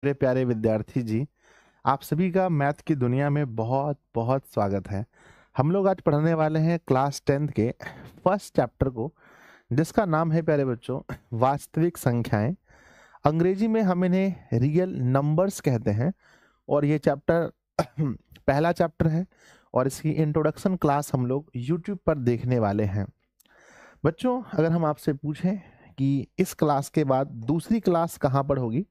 मेरे प्यारे विद्यार्थी जी, आप सभी का मैथ की दुनिया में बहुत बहुत स्वागत है। हम लोग आज पढ़ने वाले हैं क्लास 10th के फर्स्ट चैप्टर को, जिसका नाम है प्यारे बच्चों वास्तविक संख्याएं। अंग्रेजी में हम इन्हें रियल नंबर्स कहते हैं और ये चैप्टर पहला चैप्टर है और इसकी इंट्रोडक्शन क्लास हम लोग यूट्यूब पर देखने वाले हैं। बच्चों, अगर हम आपसे पूछें कि इस क्लास के बाद दूसरी क्लास कहाँ पर होगी,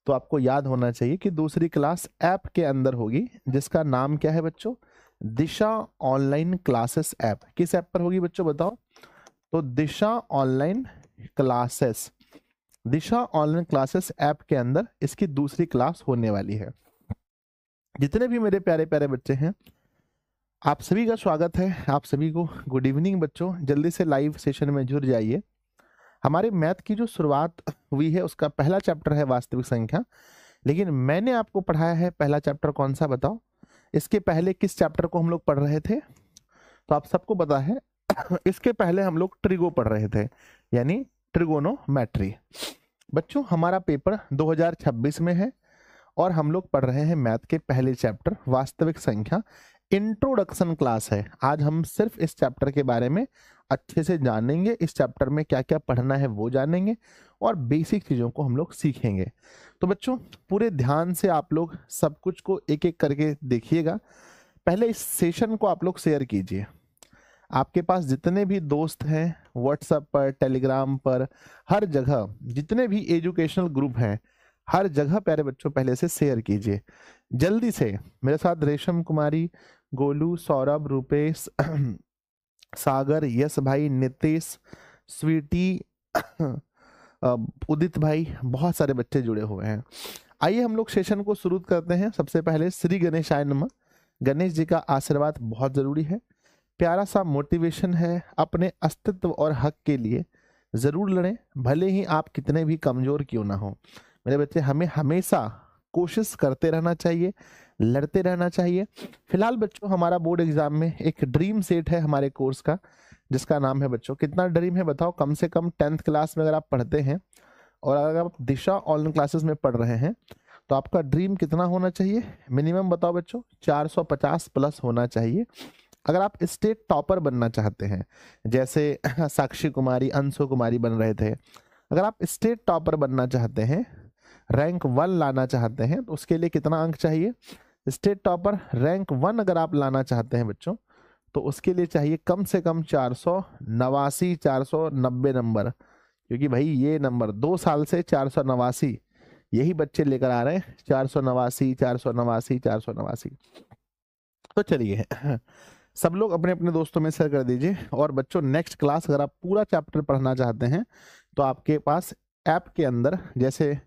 तो आपको याद होना चाहिए कि दूसरी क्लास ऐप के अंदर होगी, जिसका नाम क्या है बच्चों? दिशा ऑनलाइन क्लासेस ऐप। किस ऐप पर होगी बच्चों बताओ? तो दिशा ऑनलाइन क्लासेस, दिशा ऑनलाइन क्लासेस ऐप के अंदर इसकी दूसरी क्लास होने वाली है। जितने भी मेरे प्यारे प्यारे बच्चे हैं, आप सभी का स्वागत है। आप सभी को गुड इवनिंग बच्चों। जल्दी से लाइव सेशन में जुड़ जाइए। हमारे मैथ की जो शुरुआत हुई है उसका पहला चैप्टर है वास्तविक संख्या, लेकिन मैंने आपको पढ़ाया है पहला चैप्टर कौन सा बताओ? इसके पहले किस चैप्टर को हम लोग पढ़ रहे थे? तो आप सबको पता है इसके पहले हम लोग ट्रिगो पढ़ रहे थे, यानी ट्रिगोनोमेट्री। बच्चों, हमारा पेपर 2026 में है और हम लोग पढ़ रहे हैं मैथ के पहले चैप्टर वास्तविक संख्या। इंट्रोडक्शन क्लास है। आज हम सिर्फ इस चैप्टर के बारे में अच्छे से जानेंगे, इस चैप्टर में क्या क्या पढ़ना है वो जानेंगे और बेसिक चीज़ों को हम लोग सीखेंगे। तो बच्चों, पूरे ध्यान से आप लोग सब कुछ को एक एक करके देखिएगा। पहले इस सेशन को आप लोग शेयर कीजिए। आपके पास जितने भी दोस्त हैं व्हाट्सएप पर, टेलीग्राम पर, हर जगह जितने भी एजुकेशनल ग्रुप हैं, हर जगह प्यारे बच्चों पहले से शेयर कीजिए जल्दी से। मेरे साथ रेशम कुमारी, गोलू, सौरभ, रूपेश, सागर, यश भाई, नितेश, स्वीटी, उदित भाई, बहुत सारे बच्चे जुड़े हुए हैं। आइए हम लोग सेशन को शुरू करते हैं। सबसे पहले श्री गणेशाय नमः। गणेश जी का आशीर्वाद बहुत जरूरी है। प्यारा सा मोटिवेशन है, अपने अस्तित्व और हक के लिए जरूर लड़ें, भले ही आप कितने भी कमजोर क्यों ना हो। मेरे बच्चे, हमें हमेशा कोशिश करते रहना चाहिए, लड़ते रहना चाहिए। फिलहाल बच्चों, हमारा बोर्ड एग्जाम में एक ड्रीम सेट है हमारे कोर्स का, जिसका नाम है बच्चों, कितना ड्रीम है बताओ? कम से कम 10th क्लास में अगर आप पढ़ते हैं और अगर आप दिशा ऑनलाइन क्लासेस में पढ़ रहे हैं, तो आपका ड्रीम कितना होना चाहिए? मिनिमम बताओ बच्चों, 450 प्लस होना चाहिए। अगर आप स्टेट टॉपर बनना चाहते हैं, जैसे साक्षी कुमारी, अंशु कुमारी बन रहे थे, अगर आप स्टेट टॉपर बनना चाहते हैं, रैंक 1 लाना चाहते हैं, तो उसके लिए कितना अंक चाहिए? स्टेट टॉपर रैंक 1 अगर आप लाना चाहते हैं बच्चों, तो उसके लिए चाहिए कम से कम 489 490 नंबर। क्योंकि भाई ये नंबर 2 साल से 489 यही बच्चे लेकर आ रहे हैं, 489 489 489। तो चलिए सब लोग अपने अपने दोस्तों में शेयर कर दीजिए। और बच्चों, नेक्स्ट क्लास अगर आप पूरा चैप्टर पढ़ना चाहते हैं, तो आपके पास ऐप के अंदर, जैसे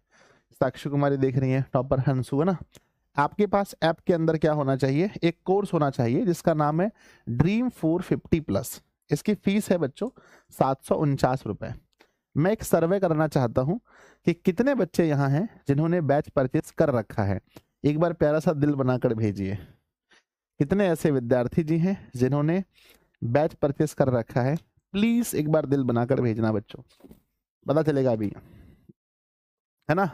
साक्षी कुमारी देख रही है, टॉपर हंसू है ना, आपके पास ऐप के अंदर क्या होना चाहिए? एक कोर्स होना चाहिए जिसका नाम है ड्रीम 450 प्लस। इसकी फीस है बच्चों 749 रुपए। मैं एक सर्वे करना चाहता हूं कि कितने बच्चे यहाँ हैं जिन्होंने बैच परचेस कर रखा है। एक बार प्यारा सा दिल बनाकर भेजिए। कितने ऐसे विद्यार्थी जी हैं जिन्होंने बैच परचेस कर रखा है? प्लीज एक बार दिल बनाकर भेजना बच्चों, पता चलेगा अभी, है ना?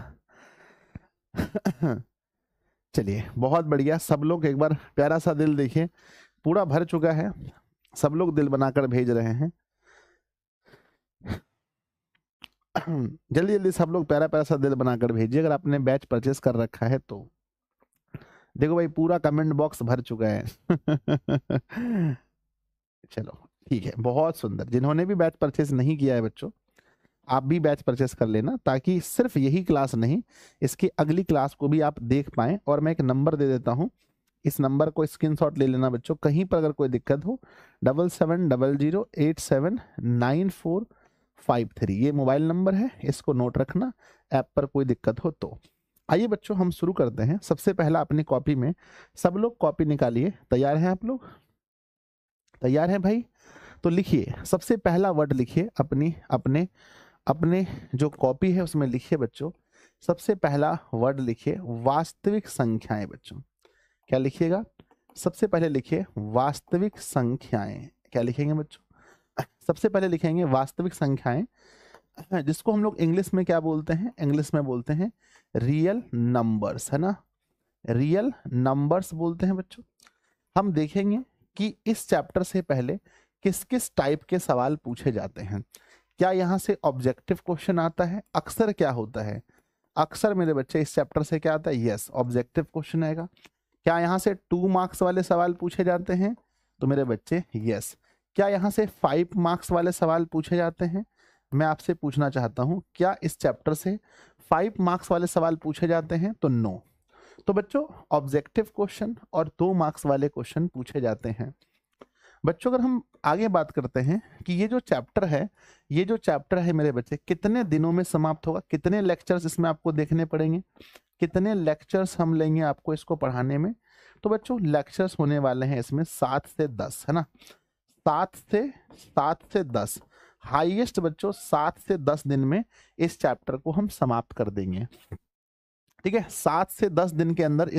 चलिए, बहुत बढ़िया। सब लोग एक बार प्यारा सा दिल देखिए, पूरा भर चुका है, सब लोग दिल बनाकर भेज रहे हैं। जल्दी जल्दी सब लोग प्यारा प्यारा सा दिल बनाकर भेजिए अगर आपने बैच परचेस कर रखा है तो। देखो भाई, पूरा कमेंट बॉक्स भर चुका है। चलो ठीक है, बहुत सुंदर। जिन्होंने भी बैच परचेस नहीं किया है बच्चों, आप भी बैच परचेस कर लेना, ताकि सिर्फ यही क्लास नहीं, इसकी अगली क्लास को भी आप देख पाएं। और मैं एक नंबर दे देता हूं, इस नंबर को स्क्रीनशॉट ले लेना बच्चों। कहीं पर अगर कोई दिक्कत हो, 7700879453, ये मोबाइल नंबर है, इसको नोट रखना, ऐप पर कोई दिक्कत हो तो। आइए बच्चों, हम शुरू करते हैं। सबसे पहला अपनी कॉपी में सब लोग कॉपी निकालिए। तैयार हैं आप लोग? तैयार हैं भाई? तो लिखिए, सबसे पहला वर्ड लिखिए अपनी अपने अपने जो कॉपी है उसमें लिखिए बच्चों। सबसे पहला वर्ड लिखिए वास्तविक संख्याएं बच्चों। क्या लिखिएगा? सबसे पहले लिखिए वास्तविक संख्याएं। क्या लिखेंगे बच्चों? सबसे पहले लिखेंगे वास्तविक संख्याएं, जिसको हम लोग इंग्लिश में क्या बोलते हैं? इंग्लिश में बोलते हैं रियल नंबर्स, है ना, रियल नंबर्स बोलते हैं बच्चों। हम देखेंगे कि इस चैप्टर से पहले किस किस टाइप के सवाल पूछे जाते हैं। क्या यहाँ से ऑब्जेक्टिव क्वेश्चन आता है? अक्सर क्या होता है, अक्सर मेरे बच्चे इस चैप्टर से क्या आता है, यस ऑब्जेक्टिव क्वेश्चन आएगा। क्या यहाँ से 2 मार्क्स वाले सवाल पूछे जाते हैं? तो मेरे बच्चे यस। क्या यहाँ से 5 मार्क्स वाले सवाल पूछे जाते हैं? मैं आपसे पूछना चाहता हूँ, क्या इस चैप्टर से 5 मार्क्स वाले सवाल पूछे जाते हैं? तो नो। तो बच्चों ऑब्जेक्टिव क्वेश्चन और 2 मार्क्स वाले क्वेश्चन पूछे जाते हैं। बच्चों अगर हम आगे बात करते हैं कि ये जो चैप्टर है मेरे बच्चे कितने दिनों में समाप्त होगा, कितने लेक्चर्स इसमें आपको देखने पड़ेंगे, कितने लेक्चर्स हम लेंगे आपको इसको पढ़ाने में? तो बच्चों लेक्चर्स होने वाले हैं इसमें 7 से 10, है ना, 7 से 10 हाईएस्ट बच्चों 7 से 10 दिन में इस चैप्टर को हम समाप्त कर देंगे। ठीक है, 7 से 10 दिन के अंदर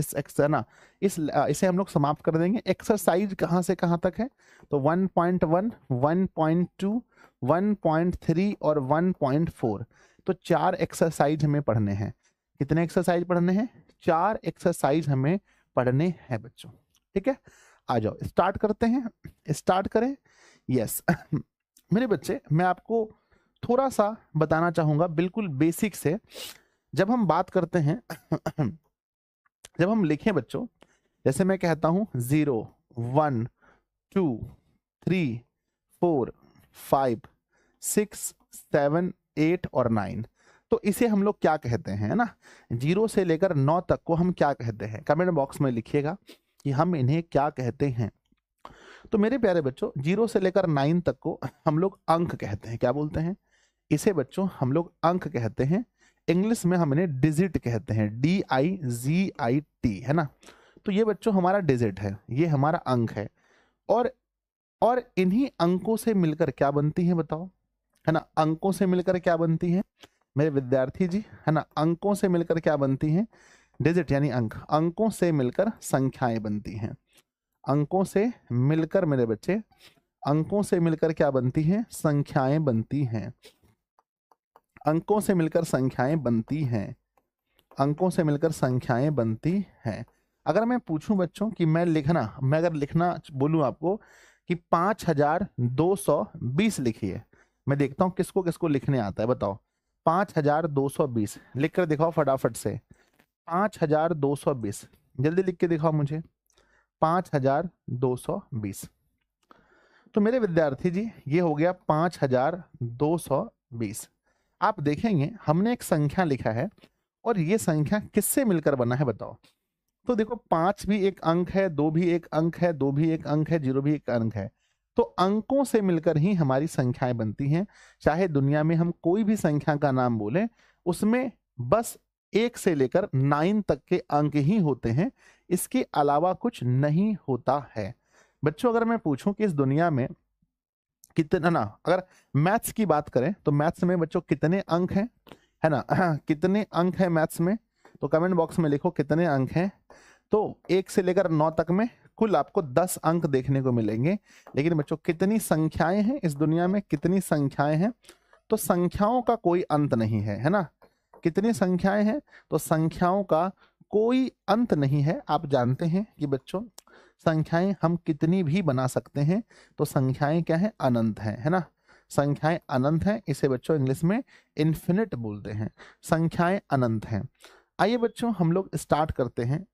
इसे हम लोग समाप्त कर देंगे। एक्सरसाइज कहाँ से कहाँ तक है? तो 1.1, 1.2, 1.3 और 1.4, तो 4 एक्सरसाइज हमें पढ़ने हैं। कितने एक्सरसाइज पढ़ने हैं? 4 एक्सरसाइज हमें पढ़ने हैं बच्चों। ठीक है, आ जाओ स्टार्ट करते हैं, स्टार्ट करें। यस मेरे बच्चे मैं आपको थोड़ा सा बताना चाहूंगा बिल्कुल बेसिक से। जब हम बात करते हैं जब हम लिखें बच्चों, जैसे मैं कहता हूं 0, 1, 2, 3, 4, 5, 6, 7, 8 और 9, तो इसे हम लोग क्या कहते हैं, है ना? 0 से लेकर 9 तक को हम क्या कहते हैं? कमेंट बॉक्स में लिखिएगा कि हम इन्हें क्या कहते हैं। तो मेरे प्यारे बच्चों 0 से लेकर 9 तक को हम लोग अंक कहते हैं। क्या बोलते हैं इसे बच्चों? हम लोग अंक कहते हैं। इंग्लिश में हम इन्हें डिजिट कहते हैं, DIGIT, है ना। तो ये बच्चों हमारा डिजिट है, ये हमारा अंक है। और इन्हीं अंकों से मिलकर क्या बनती है बताओ, है ना? अंकों से मिलकर क्या बनती है मेरे विद्यार्थी जी, है ना? अंकों से मिलकर क्या बनती है? डिजिट यानी अंक। अंकों से मिलकर संख्याएं बनती हैं। अंकों से मिलकर मेरे बच्चे, अंकों से मिलकर क्या बनती हैं? संख्याएं बनती हैं। अंकों से मिलकर संख्याएं बनती हैं। अंकों से मिलकर संख्याएं बनती हैं। अगर मैं पूछूं बच्चों कि मैं अगर लिखना बोलूं आपको कि 5220 लिखिए, मैं देखता हूं किसको किसको लिखने आता है, बताओ। 5220 लिख कर दिखाओ फटाफट से। 5220 जल्दी लिख के दिखाओ मुझे। 5220। तो मेरे विद्यार्थी जी ये हो गया 5220। आप देखेंगे हमने एक संख्या लिखा है और ये संख्या किससे मिलकर बना है बताओ। तो देखो 5 भी एक अंक है, 2 भी एक अंक है, 2 भी एक अंक है, 0 भी एक अंक है। तो अंकों से मिलकर ही हमारी संख्याएं बनती हैं। चाहे दुनिया में हम कोई भी संख्या का नाम बोलें, उसमें बस 1 से लेकर 9 तक के अंक ही होते हैं, इसके अलावा कुछ नहीं होता है। बच्चों अगर मैं पूछूं कि इस दुनिया में कितना ना, अगर मैथ्स की बात करें तो मैथ्स में बच्चों कितने अंक हैं, है ना? कितने अंक हैं मैथ्स में? तो कमेंट बॉक्स में लिखो कितने अंक हैं। तो 1 से लेकर 9 तक में कुल आपको 10 अंक देखने को मिलेंगे। लेकिन बच्चों कितनी संख्याएं हैं इस दुनिया में? कितनी संख्याएं हैं? तो संख्याओं का कोई अंत नहीं है ना? कितनी संख्याएं हैं? तो संख्याओं का कोई अंत नहीं है। आप जानते हैं कि बच्चों संख्याएं हम कितनी भी बना सकते हैं। तो संख्याएं क्या है? अनंत है ना? संख्याएं अनंत हैं, इसे बच्चों इंग्लिश में इन्फिनिट बोलते हैं। संख्याएं अनंत हैं। आइए बच्चों हम लोग स्टार्ट करते हैं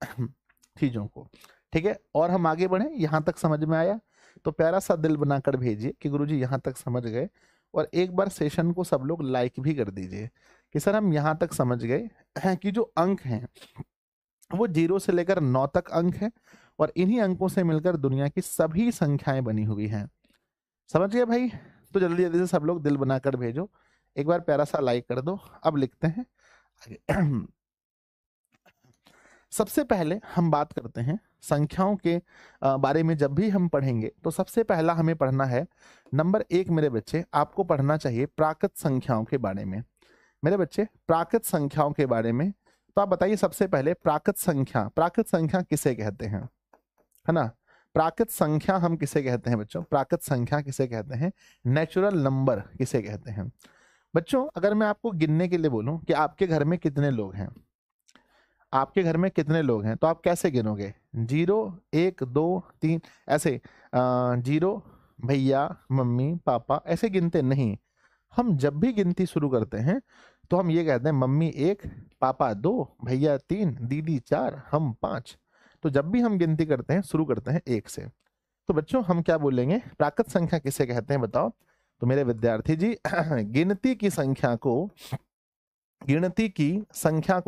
चीजों को, ठीक है? और हम आगे बढ़े। यहाँ तक समझ में आया तो प्यारा सा दिल बनाकर भेजिए कि गुरुजी यहाँ तक समझ गए, और एक बार सेशन को सब लोग लाइक भी कर दीजिए कि सर हम यहाँ तक समझ गए कि जो अंक हैं वो 0 से लेकर 9 तक अंक है, और इन्हीं अंकों से मिलकर दुनिया की सभी संख्याएं बनी हुई हैं। समझ गए भाई? तो जल्दी जल्दी से सब लोग दिल बनाकर भेजो, एक बार प्यारा सा लाइक कर दो। अब लिखते हैं आगे। सबसे पहले हम बात करते हैं संख्याओं के बारे में। जब भी हम पढ़ेंगे तो सबसे पहला हमें पढ़ना है, नंबर 1 मेरे बच्चे आपको पढ़ना चाहिए प्राकृत संख्याओं के बारे में। मेरे बच्चे प्राकृत संख्याओं के बारे में, तो आप बताइए सबसे पहले प्राकृत संख्या किसे कहते हैं, है ना? प्राकृत संख्या हम किसे कहते हैं बच्चों? प्राकृत संख्या किसे कहते हैं? नेचुरल नंबर किसे कहते हैं? बच्चों अगर मैं आपको गिनने के लिए बोलूं कि आपके घर में कितने लोग हैं, आपके घर में कितने लोग हैं, तो आप कैसे गिनोगे? 0 1 2 3 ऐसे 0 भैया मम्मी पापा ऐसे गिनते नहीं। हम जब भी गिनती शुरू करते हैं तो हम ये कहते हैं मम्मी 1 पापा 2 भैया 3 दीदी 4 हम 5। तो जब भी हम गिनती करते हैं शुरू करते हैं 1 से। तो बच्चों हम क्या बोलेंगे, प्राकृत संख्या किसे कहते हैं बताओ? तो मेरे विद्यार्थी जी गिनती की संख्या को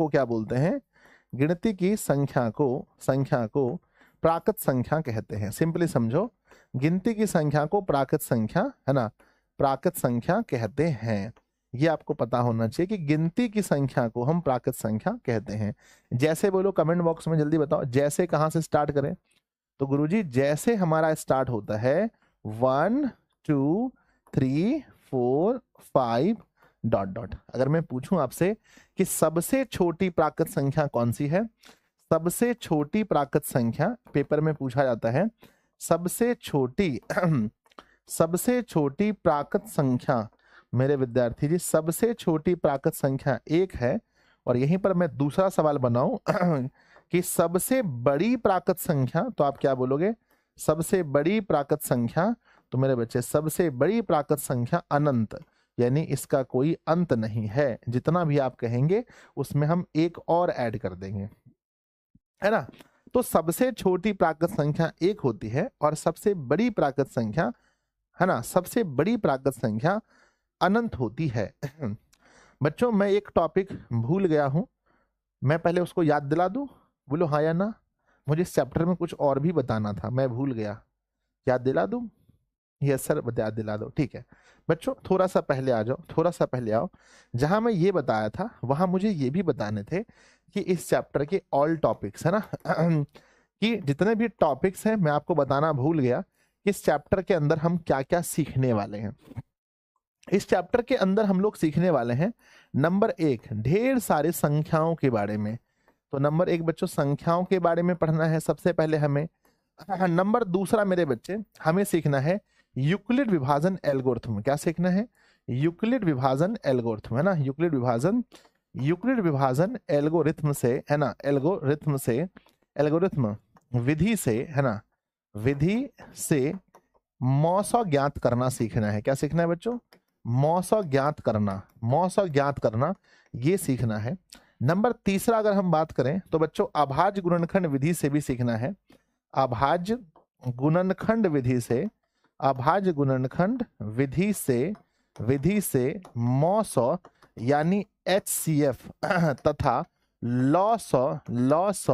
क्या बोलते हैं? गिनती की संख्या को प्राकृत संख्या कहते हैं। सिंपली समझो, गिनती की संख्या को प्राकृत संख्या, है ना, प्राकृत संख्या कहते हैं। ये आपको पता होना चाहिए कि गिनती की संख्या को हम प्राकृत संख्या कहते हैं। जैसे बोलो कमेंट बॉक्स में, जल्दी बताओ जैसे कहां से स्टार्ट करें? तो गुरुजी जैसे हमारा स्टार्ट होता है 1 2 3 4 5 ... अगर मैं पूछूं आपसे कि सबसे छोटी प्राकृत संख्या कौन सी है? सबसे छोटी प्राकृत संख्या पेपर में पूछा जाता है। सबसे छोटी प्राकृत संख्या मेरे विद्यार्थी जी, सबसे छोटी प्राकृत संख्या 1 है। और यहीं पर मैं दूसरा सवाल बनाऊं कि सबसे बड़ी प्राकृत संख्या, तो आप क्या बोलोगे? सबसे बड़ी प्राकृत संख्या, तो मेरे बच्चे सबसे बड़ी प्राकृत संख्या अनंत, यानी इसका कोई अंत नहीं है। जितना भी आप कहेंगे उसमें हम एक और ऐड कर देंगे, है ना। तो सबसे छोटी प्राकृत संख्या 1 होती है और सबसे बड़ी प्राकृत संख्या, है ना, सबसे बड़ी प्राकृत संख्या अनंत होती है। बच्चों मैं एक टॉपिक भूल गया हूं, मैं पहले उसको याद दिला दूं? बोलो हाँ या ना। मुझे इस चैप्टर में कुछ और भी बताना था, मैं भूल गया, याद दिला दूं? यस सर, याद दिला दो, ठीक है। बच्चों थोड़ा सा पहले आ जाओ, थोड़ा सा पहले आओ। जहां मैं ये बताया था वहां मुझे ये भी बताने थे कि इस चैप्टर के ऑल टॉपिक्स, है ना, कि जितने भी टॉपिक्स हैं मैं आपको बताना भूल गया कि इस चैप्टर के अंदर हम क्या क्या सीखने वाले हैं। इस चैप्टर के अंदर हम लोग सीखने वाले हैं नंबर 1 ढेर सारे संख्याओं के बारे में। तो नंबर 1 बच्चों संख्याओं के बारे में पढ़ना है सबसे पहले हमें। नंबर दूसरा मेरे बच्चे हमें सीखना है यूक्लिड विभाजन एल्गोरिथम। क्या सीखना है? यूक्लिड विभाजन एल्गोरिथम, है ना, यूक्लिड विभाजन एल्गोरिथम से, है ना, एल्गोरिथम विधि से, है ना, विधि से मौसा ज्ञात करना सीखना है। क्या सीखना है बच्चों? मौसा ज्ञात करना, ये सीखना है। नंबर तीसरा अगर हम बात करें तो बच्चों अभाज्य गुणनखंड विधि से भी सीखना है। अभाज्य गुणनखंड विधि से मौसा यानी HCF तथा लॉस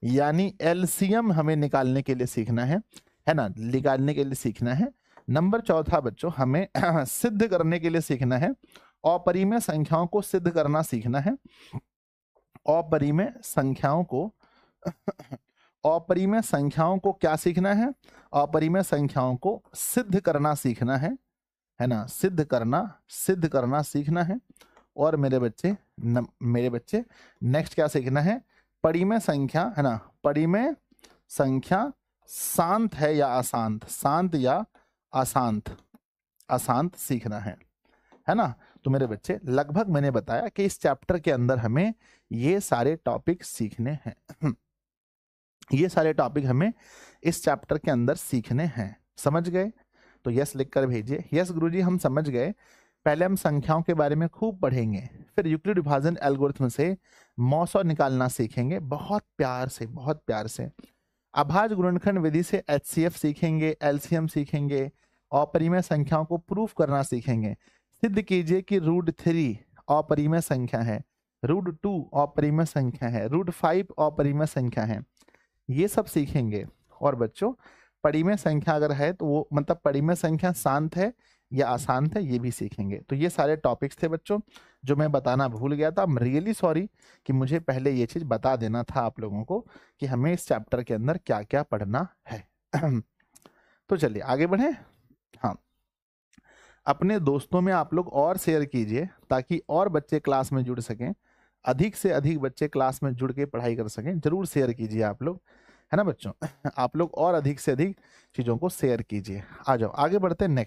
यानी LCM हमें निकालने के लिए सीखना है ना, निकालने के लिए सीखना है। नंबर चौथा बच्चों हमें सिद्ध करने के लिए सीखना है, अपरिमेय संख्याओं को सिद्ध करना सीखना है। अपरिमेय संख्याओं को क्या सीखना है? अपरिमेय संख्याओं को सिद्ध करना सीखना है ना, सिद्ध करना सीखना है। और मेरे बच्चे नेक्स्ट क्या सीखना है? परिमेय संख्या, है ना, परिमेय संख्या शांत है या अशांत, शांत या अशांत सीखना है ना। तो मेरे बच्चे लगभग मैंने बताया कि इस चैप्टर के अंदर हमें ये सारे टॉपिक सीखने हैं। ये सारे टॉपिक हमें इस चैप्टर के अंदर सीखने हैं। समझ गए? तो यस लिखकर भेजिए। यस गुरुजी हम समझ गए। पहले हम संख्याओं के बारे में खूब पढ़ेंगे, फिर यूक्लिड विभाजन एल्गोरिथम से मौसा निकालना सीखेंगे बहुत प्यार से। अभाज्य गुणनखंड विधि से HCF सीखेंगे, LCM सीखेंगे, अपरिमेय संख्याओं को प्रूफ करना सीखेंगे। सिद्ध कीजिए कि √3 अपरिमेय संख्या है, √2 अपरिमेय संख्या है, √5 अपरिमेय संख्या है, ये सब सीखेंगे। और बच्चों परिमेय संख्या अगर है तो वो मतलब परिमेय संख्या शांत है या अशांत है, ये भी सीखेंगे। तो ये सारे टॉपिक्स थे बच्चों जो मैं बताना भूल गया था। आई एम रियली सॉरी कि मुझे पहले ये चीज बता देना था आप लोगों को कि हमें इस चैप्टर के अंदर क्या क्या पढ़ना है। तो चलिए आगे बढ़े। हाँ, अपने दोस्तों में आप लोग और शेयर कीजिए ताकि और बच्चे क्लास में जुड़ सकें, अधिक से अधिक बच्चे क्लास में जुड़ के पढ़ाई कर सकें। जरूर शेयर कीजिए आप लोग, है ना बच्चों। आप लोग और अधिक से अधिक चीजों को शेयर कीजिए। आ जाओ आगे बढ़ते हैं।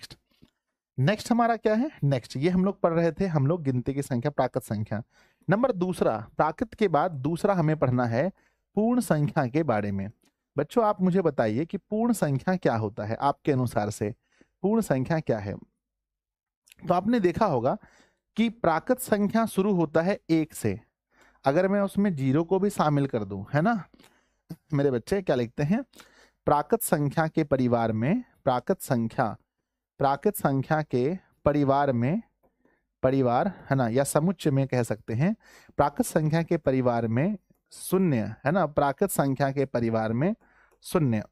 नेक्स्ट हमारा क्या है? नेक्स्ट ये हम लोग पढ़ रहे थे, हम लोग गिनती की संख्या, प्राकृत संख्या। नंबर दूसरा, प्राकृत के बाद दूसरा हमें पढ़ना है पूर्ण संख्या के बारे में। बच्चों आप मुझे बताइए कि पूर्ण संख्या क्या होता है आपके अनुसार से, पूर्ण संख्या क्या है? तो आपने देखा होगा कि प्राकृत संख्या शुरू होता है 1 से, अगर मैं उसमें 0 को भी शामिल कर दूं, है ना मेरे बच्चे, क्या लिखते हैं? प्राकृत संख्या के परिवार में, प्राकृत संख्या के परिवार में, परिवार है ना, या समुच्चय में कह सकते हैं, प्राकृत संख्या के परिवार में शून्य, है ना, प्राकृत संख्या के परिवार में शून्य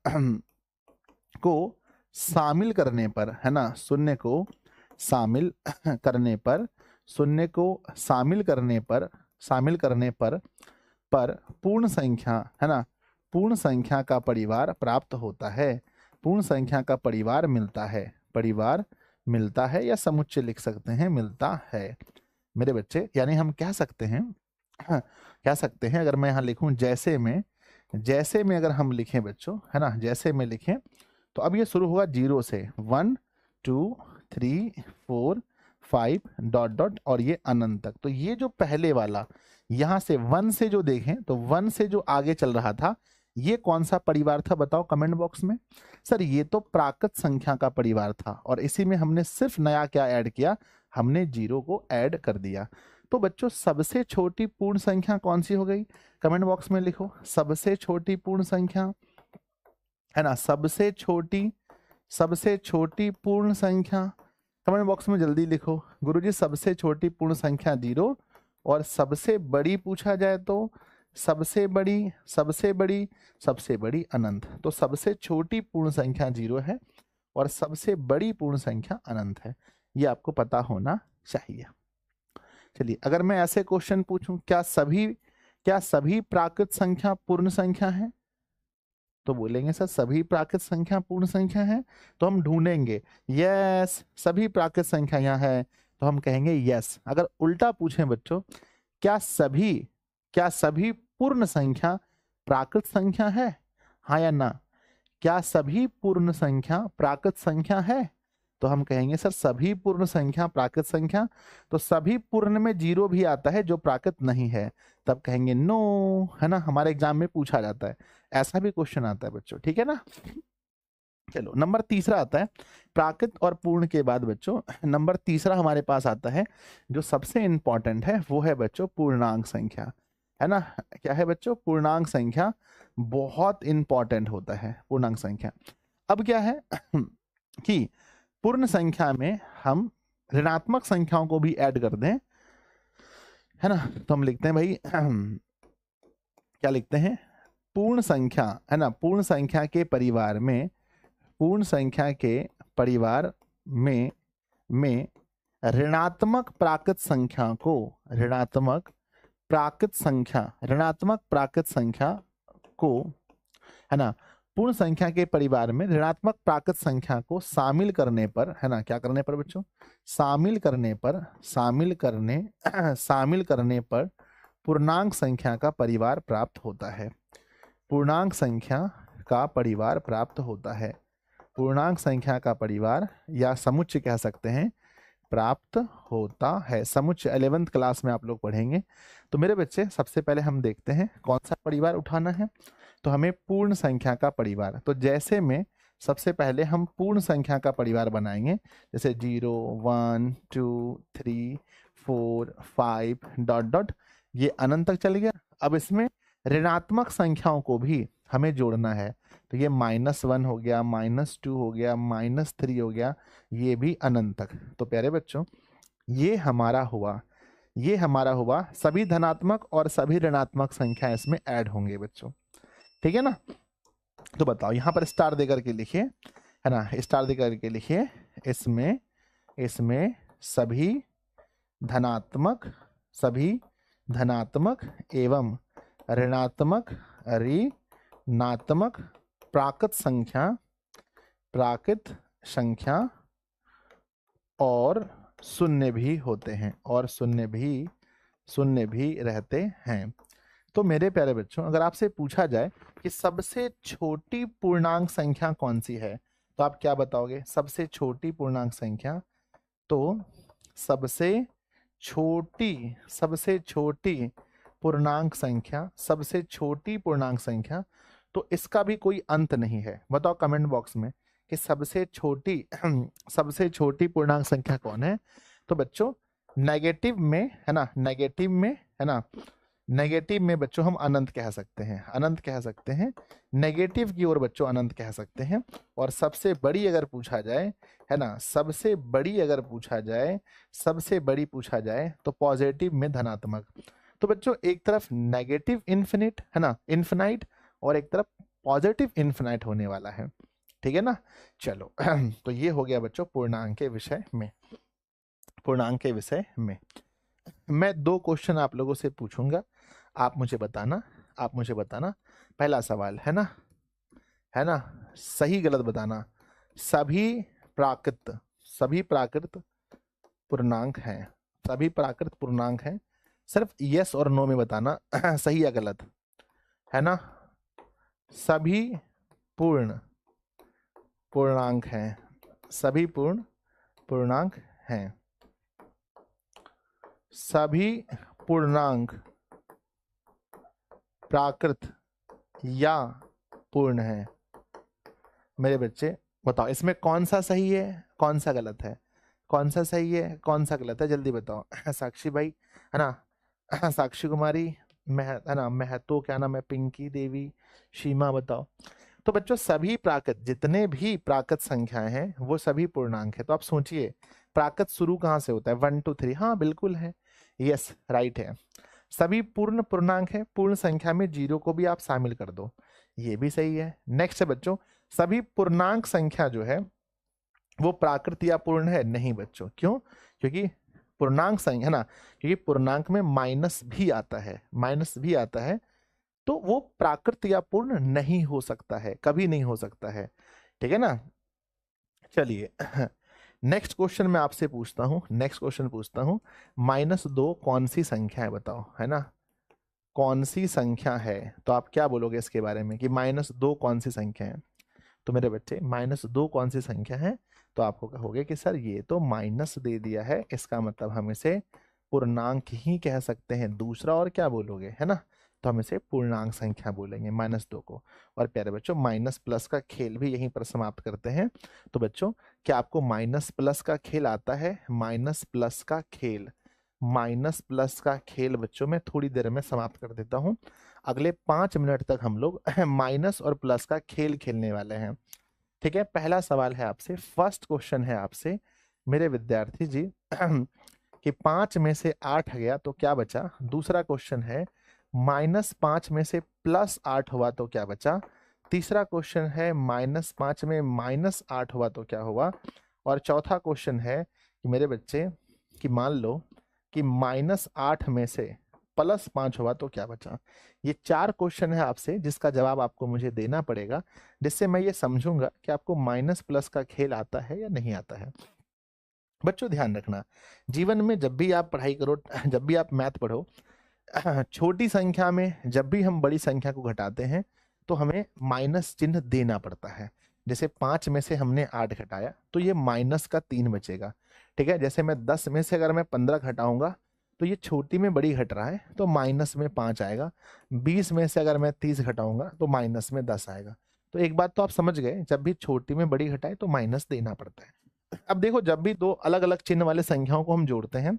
को शामिल करने पर, है ना, शून्य को शामिल करने पर, शून्य को शामिल करने पर पूर्ण संख्या, है ना, पूर्ण संख्या का परिवार प्राप्त होता है, पूर्ण संख्या का परिवार मिलता है या समुच्चय लिख सकते हैं, मिलता है मेरे बच्चे। यानी हम कह सकते हैं अगर मैं यहाँ लिखूं जैसे में अगर हम लिखें बच्चों, है ना, जैसे में लिखें तो अब ये शुरू होगा 0 से, 1 2 3 4 5 डॉट डॉट और ये अनंत तक। तो ये जो पहले वाला यहाँ से 1 से जो देखें तो 1 से जो आगे चल रहा था, ये कौन सा परिवार था बताओ कमेंट बॉक्स में। सर ये तो प्राकृत संख्या का परिवार था, और इसी में हमने सिर्फ नया क्या ऐड किया, हमने 0 को ऐड कर दिया। तो बच्चों सबसे छोटी पूर्ण संख्या कौन सी हो गई, कमेंट बॉक्स में लिखो। सबसे छोटी पूर्ण संख्या, है ना, सबसे छोटी पूर्ण संख्या कमेंट बॉक्स में जल्दी लिखो। गुरुजी सबसे छोटी पूर्ण संख्या 0, और सबसे बड़ी पूछा जाए तो सबसे बड़ी अनंत। तो सबसे छोटी पूर्ण संख्या 0 है और सबसे बड़ी पूर्ण संख्या अनंत है, ये आपको पता होना चाहिए। चलिए अगर मैं ऐसे क्वेश्चन पूछूं, क्या सभी प्राकृत संख्या पूर्ण संख्या है, तो बोलेंगे सर सभी प्राकृत संख्या पूर्ण संख्या है, तो हम ढूंढेंगे यस सभी प्राकृत संख्या यहाँ है, तो हम कहेंगे यस। अगर उल्टा पूछें बच्चों, क्या सभी पूर्ण संख्या प्राकृत संख्या है, हाँ या ना? क्या सभी पूर्ण संख्या प्राकृत संख्या है, तो हम कहेंगे सर सभी पूर्ण संख्या प्राकृत संख्या। तो सभी पूर्ण में 0 भी आता है जो प्राकृत नहीं है, तब कहेंगे नो, है ना, हमारे एग्जाम में पूछा जाता है, ऐसा भी क्वेश्चन आता है बच्चों, ठीक है ना। चलो नंबर तीसरा आता है, प्राकृत और पूर्ण के बाद बच्चों नंबर तीसरा हमारे पास आता है, जो सबसे इंपॉर्टेंट है, वो है बच्चों पूर्णांक संख्या, है ना। क्या है बच्चों? पूर्णांक संख्या बहुत इंपॉर्टेंट होता है, पूर्णांक संख्या। अब क्या है कि पूर्ण संख्या में हम ऋणात्मक संख्याओं को भी ऐड कर दें, है ना, तो हम लिखते हैं भाई क्या लिखते हैं, पूर्ण संख्या, है ना, पूर्ण संख्या के परिवार में ऋणात्मक प्राकृत संख्या को, है ना, पूर्ण संख्या के परिवार में ऋणात्मक प्राकृत संख्या को शामिल करने पर, है ना, क्या करने पर बच्चों? शामिल करने पर पूर्णांक संख्या का परिवार प्राप्त होता है, पूर्णांक संख्या का परिवार प्राप्त होता है, पूर्णांक संख्या का परिवार या समुच्चय कह सकते हैं, प्राप्त होता है। समुच्चय 11th क्लास में आप लोग पढ़ेंगे। तो मेरे बच्चे सबसे पहले हम देखते हैं कौन सा परिवार उठाना है, तो हमें पूर्ण संख्या का परिवार। तो जैसे में सबसे पहले हम पूर्ण संख्या का परिवार बनाएंगे, जैसे 0 1 2 3 4 5 डॉट डॉट, ये अनंत तक चल गया। अब इसमें ऋणात्मक संख्याओं को भी हमें जोड़ना है, तो ये -1 हो गया, -2 हो गया, -3 हो गया, ये भी अनंत तक। तो प्यारे बच्चों ये हमारा हुआ सभी धनात्मक और सभी ऋणात्मक संख्या इसमें ऐड होंगे बच्चों, ठीक है ना। तो बताओ यहाँ पर स्टार देकर के लिखिए, है ना, स्टार देकर के लिखिए, इसमें सभी धनात्मक एवं ऋणात्मक प्राकृत संख्या और शून्य भी होते हैं, और शून्य भी रहते हैं। तो मेरे प्यारे बच्चों अगर आपसे पूछा जाए कि सबसे छोटी पूर्णांक संख्या कौन सी है, तो आप क्या बताओगे? सबसे छोटी पूर्णांक संख्या, तो सबसे छोटी, सबसे छोटी पूर्णांक संख्या, सबसे छोटी पूर्णांक संख्या, तो इसका भी कोई अंत नहीं है। बताओ कमेंट बॉक्स में कि सबसे छोटी सबसे छोटी पूर्णांक संख्या कौन है। तो बच्चों नेगेटिव में है ना, नेगेटिव में है ना, नेगेटिव में बच्चों हम अनंत कह सकते हैं, अनंत कह सकते हैं। नेगेटिव की ओर बच्चों अनंत कह सकते हैं। और सबसे बड़ी अगर पूछा जाए है ना, सबसे बड़ी अगर पूछा जाए, सबसे बड़ी पूछा जाए तो पॉजिटिव में धनात्मक। तो बच्चों एक तरफ नेगेटिव इन्फिनिट है ना, इन्फिनाइट, और एक तरफ पॉजिटिव इन्फिनाइट होने वाला है। ठीक है ना। चलो तो ये हो गया बच्चों पूर्णांक के विषय में, पूर्णांक के विषय में। मैं 2 क्वेश्चन आप लोगों से पूछूंगा, आप मुझे बताना, आप मुझे बताना। पहला सवाल है ना, है ना, सही गलत बताना। सभी प्राकृत, सभी प्राकृत पूर्णांक हैं, सभी प्राकृत पूर्णांक हैं, सिर्फ यस और नो में बताना सही या गलत, है ना। सभी पूर्ण पूर्णांक हैं, सभी पूर्ण पूर्णांक हैं, सभी पूर्णांक प्राकृत या पूर्ण है। मेरे बच्चे बताओ इसमें कौन सा सही है, कौन सा गलत है, कौन सा सही है, कौन सा गलत है, जल्दी बताओ। साक्षी भाई है ना, साक्षी कुमारी है ना, महतो क्या नाम है, पिंकी देवी, सीमा बताओ। तो बच्चों सभी प्राकृत, जितने भी प्राकृत संख्याएं हैं वो सभी पूर्णांक है। तो आप सोचिए प्राकृत शुरू कहाँ से होता है, 1 2 3, हाँ बिल्कुल है, यस राइट है। सभी पूर्ण पूर्णांक है, पूर्ण संख्या में 0 को भी आप शामिल कर दो, ये भी सही है। नेक्स्ट है बच्चों सभी पूर्णांक संख्या जो है वो प्राकृत या पूर्ण है, नहीं बच्चों, क्यों, क्योंकि पूर्णांक संख्या है ना, क्योंकि पूर्णांक में माइनस भी आता है, माइनस भी आता है, तो वो प्राकृत या पूर्ण नहीं हो सकता है, कभी नहीं हो सकता है। ठीक है ना। चलिए नेक्स्ट क्वेश्चन मैं आपसे पूछता हूं, नेक्स्ट क्वेश्चन पूछता हूं, -2 कौन सी संख्या है बताओ, है ना, कौन सी संख्या है। तो आप क्या बोलोगे इसके बारे में कि -2 कौन सी संख्या है। तो मेरे बच्चे -2 कौन सी संख्या है, तो आपको कहोगे कि सर ये तो माइनस दे दिया है, इसका मतलब हम इसे पूर्णांक ही कह सकते हैं। दूसरा और क्या बोलोगे, है ना, तो हम इसे पूर्णांक संख्या बोलेंगे -2 को। और प्यारे बच्चों माइनस प्लस का खेल भी यहीं पर समाप्त करते हैं। तो बच्चों क्या आपको माइनस प्लस का खेल आता है, माइनस प्लस का खेल, माइनस प्लस का खेल बच्चों मैं थोड़ी देर में समाप्त कर देता हूं। अगले 5 मिनट तक हम लोग माइनस और प्लस का खेल खेलने वाले हैं। ठीक है, पहला सवाल है आपसे, फर्स्ट क्वेश्चन है आपसे मेरे विद्यार्थी जी कि 5 में से 8 गया तो क्या बचा। दूसरा क्वेश्चन है -5 में से +8 हुआ तो क्या बचा। तीसरा क्वेश्चन है -5 में -8 हुआ तो क्या हुआ। और चौथा क्वेश्चन है कि मेरे बच्चे कि मान लो कि -8 में से +5 हुआ तो क्या बचा। ये 4 क्वेश्चन है आपसे जिसका जवाब आपको मुझे देना पड़ेगा, जिससे मैं ये समझूंगा कि आपको माइनस प्लस का खेल आता है या नहीं आता है। बच्चों ध्यान रखना, जीवन में जब भी आप पढ़ाई करो, जब भी आप मैथ पढ़ो, छोटी संख्या में जब भी हम बड़ी संख्या को घटाते हैं तो हमें माइनस चिन्ह देना पड़ता है। जैसे 5 में से हमने 8 घटाया तो ये माइनस का 3 बचेगा। ठीक है, जैसे मैं 10 में से अगर मैं 15 घटाऊंगा तो ये छोटी में बड़ी घट रहा है तो माइनस में 5 आएगा। 20 में से अगर मैं 30 घटाऊंगा तो माइनस में 10 आएगा। तो एक बात तो आप समझ गए, जब भी छोटी में बड़ी घटाए तो माइनस देना पड़ता है। अब देखो जब भी 2 अलग अलग चिन्ह वाले संख्याओं को हम जोड़ते हैं,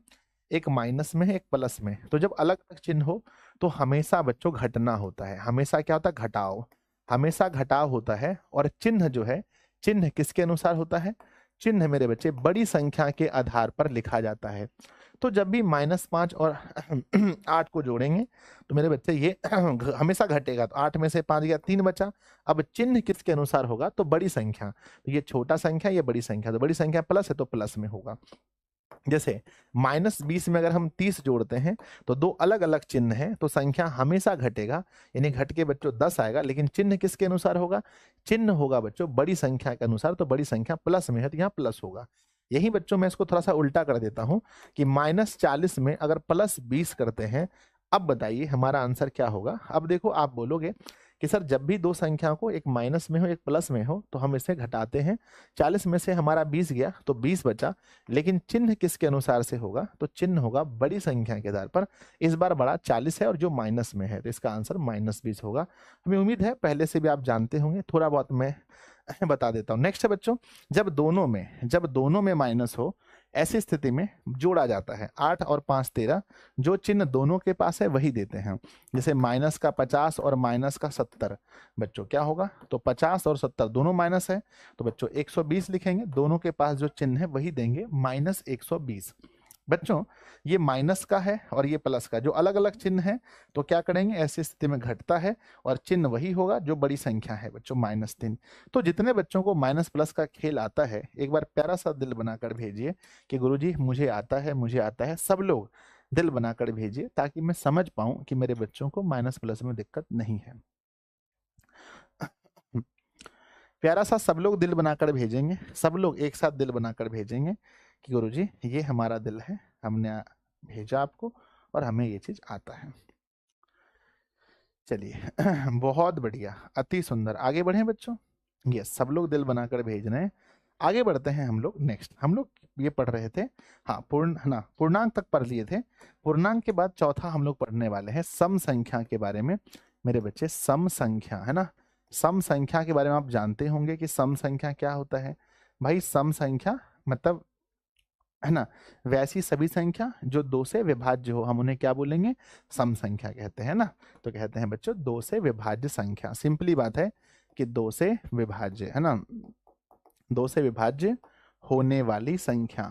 एक माइनस में है एक प्लस में, तो जब अलग अलग चिन्ह हो तो हमेशा बच्चों घटना होता है, हमेशा क्या होता है, घटाव, हमेशा घटाव होता है। और चिन्ह जो है, चिन्ह किसके अनुसार होता है, चिन्ह मेरे बच्चे बड़ी संख्या के आधार पर लिखा जाता है। तो जब भी -5 और 8 को जोड़ेंगे तो मेरे बच्चे ये हमेशा घटेगा। तो 8 में से 5 गया, 3 बचा। अब चिन्ह किसके अनुसार होगा, तो बड़ी संख्या, तो ये छोटा संख्या ये बड़ी संख्या, तो बड़ी संख्या प्लस है तो प्लस में होगा। जैसे -20 में अगर हम 30 जोड़ते हैं तो 2 अलग अलग चिन्ह हैं तो संख्या हमेशा घटेगा, यानी घट के बच्चों 10 आएगा। लेकिन चिन्ह किसके अनुसार होगा, चिन्ह होगा बच्चों बड़ी संख्या के अनुसार, तो बड़ी संख्या प्लस में है तो यहाँ प्लस होगा। यही बच्चों मैं इसको थोड़ा सा उल्टा कर देता हूं कि -40 में अगर +20 करते हैं, अब बताइए हमारा आंसर क्या होगा। अब देखो आप बोलोगे कि सर जब भी दो संख्या को एक माइनस में हो एक प्लस में हो तो हम इसे घटाते हैं। 40 में से हमारा 20 गया तो 20 बचा, लेकिन चिन्ह किसके अनुसार से होगा? तो चिन्ह होगा बड़ी संख्या के आधार पर। इस बार बड़ा 40 है और जो माइनस में है, तो इसका आंसर -20 होगा। हमें उम्मीद है पहले से भी आप जानते होंगे, थोड़ा बहुत मैं बता देता हूं। नेक्स्ट है बच्चों, जब दोनों में माइनस हो, ऐसी स्थिति में जोड़ा जाता है। 8 और 5 13, जो चिन्ह दोनों के पास है वही देते हैं। जैसे माइनस का 50 और माइनस का 70, बच्चों क्या होगा? तो 50 और 70 दोनों माइनस है, तो बच्चों 120 लिखेंगे। दोनों के पास जो चिन्ह है वही देंगे, -120। बच्चों ये माइनस का है और ये प्लस का, जो अलग अलग चिन्ह है तो क्या करेंगे? ऐसी स्थिति में घटता है और चिन्ह वही होगा जो बड़ी संख्या है बच्चों, -3। तो जितने बच्चों को माइनस प्लस का खेल आता है, एक बार प्यारा सा दिल बनाकर भेजिए कि गुरुजी मुझे आता है, मुझे आता है। सब लोग दिल बनाकर भेजिए ताकि मैं समझ पाऊं कि मेरे बच्चों को माइनस प्लस में दिक्कत नहीं है। प्यारा सा सब लोग दिल बनाकर भेजेंगे, सब लोग एक साथ दिल बनाकर भेजेंगे कि गुरुजी ये हमारा दिल है, हमने भेजा आपको और हमें ये चीज आता है। चलिए बहुत बढ़िया, अति सुंदर। आगे बढ़े बच्चों। यस, सब लोग दिल बनाकर भेज रहे हैं। आगे बढ़ते हैं हम लोग। नेक्स्ट हम लोग ये पढ़ रहे थे, हाँ पूर्णांक तक पढ़ लिए थे। पूर्णांक के बाद चौथा हम लोग पढ़ने वाले हैं सम संख्या के बारे में। मेरे बच्चे सम संख्या है ना, सम संख्या के बारे में आप जानते होंगे कि सम संख्या क्या होता है। भाई सम संख्या मतलब है ना, वैसी सभी संख्या जो 2 से विभाज्य हो, हम उन्हें क्या बोलेंगे? सम संख्या कहते हैं ना। तो कहते हैं बच्चों 2 से विभाज्य संख्या। सिंपली बात है कि 2 से विभाज्य है ना, 2 से विभाज्य होने वाली संख्या,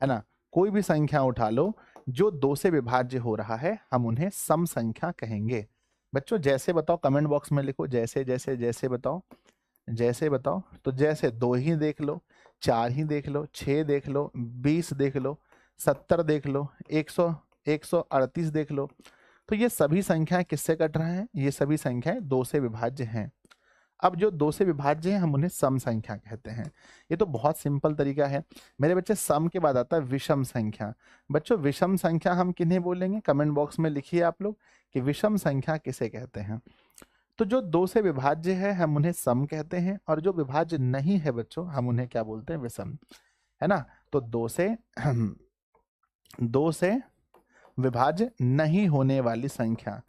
है ना। कोई भी संख्या उठा लो जो 2 से विभाज्य हो रहा है, हम उन्हें सम संख्या कहेंगे। बच्चों जैसे बताओ, कमेंट बॉक्स में लिखो, जैसे जैसे जैसे बताओ, जैसे बताओ। तो जैसे 2 ही देख लो, 4 ही देख लो, 6 देख लो, 20 देख लो, 70 देख लो, 138 देख लो। तो ये सभी संख्याएं किससे कट रहे हैं? ये सभी संख्याएं 2 से विभाज्य हैं। अब जो 2 से विभाज्य हैं हम उन्हें सम संख्या कहते हैं। ये तो बहुत सिंपल तरीका है मेरे बच्चे। सम के बाद आता है विषम संख्या। बच्चों विषम संख्या हम किन्हें बोलेंगे? कमेंट बॉक्स में लिखिए आप लोग कि विषम संख्या किसे कहते हैं। तो जो 2 से विभाज्य है हम उन्हें सम कहते हैं, और जो विभाज्य नहीं है बच्चों हम उन्हें क्या बोलते हैं? विषम, है ना। तो 2 से विभाज्य नहीं होने वाली संख्या,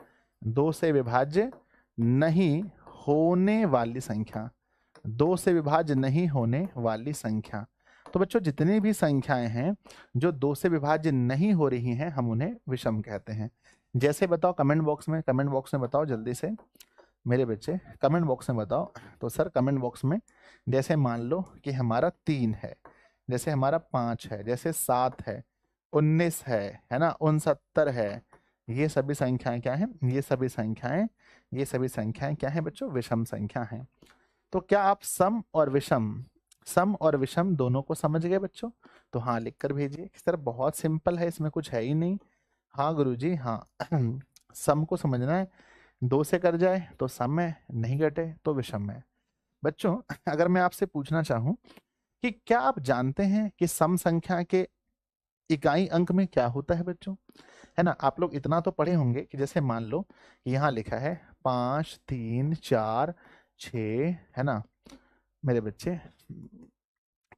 2 से विभाज्य नहीं होने वाली संख्या, 2 से विभाज्य नहीं होने वाली संख्या। तो बच्चों जितनी भी संख्याएं हैं जो 2 से विभाज्य नहीं हो रही हैं हम उन्हें विषम कहते हैं। जैसे बताओ कमेंट बॉक्स में बताओ जल्दी से मेरे बच्चे, कमेंट बॉक्स में बताओ। तो सर कमेंट बॉक्स में जैसे मान लो कि हमारा 3 है, जैसे हमारा 5 है, जैसे 7 है, 19 है ना, 69 है। ये सभी संख्याएं क्या हैं? ये सभी संख्याएं क्या हैं बच्चों? विषम संख्या हैं। तो क्या आप सम और विषम दोनों को समझ गए बच्चों? तो हाँ लिख कर भेजिए। सर बहुत सिंपल है, इसमें कुछ है ही नहीं। हाँ गुरुजी हाँ सम को समझना है, 2 से कर जाए तो सम है, नहीं घटे तो विषम है। बच्चों अगर मैं आपसे पूछना चाहूं कि क्या आप जानते हैं कि सम संख्या के इकाई अंक में क्या होता है बच्चों? है ना, आप लोग इतना तो पढ़े होंगे कि जैसे मान लो कि यहाँ लिखा है 5 3 4 6, है ना मेरे बच्चे,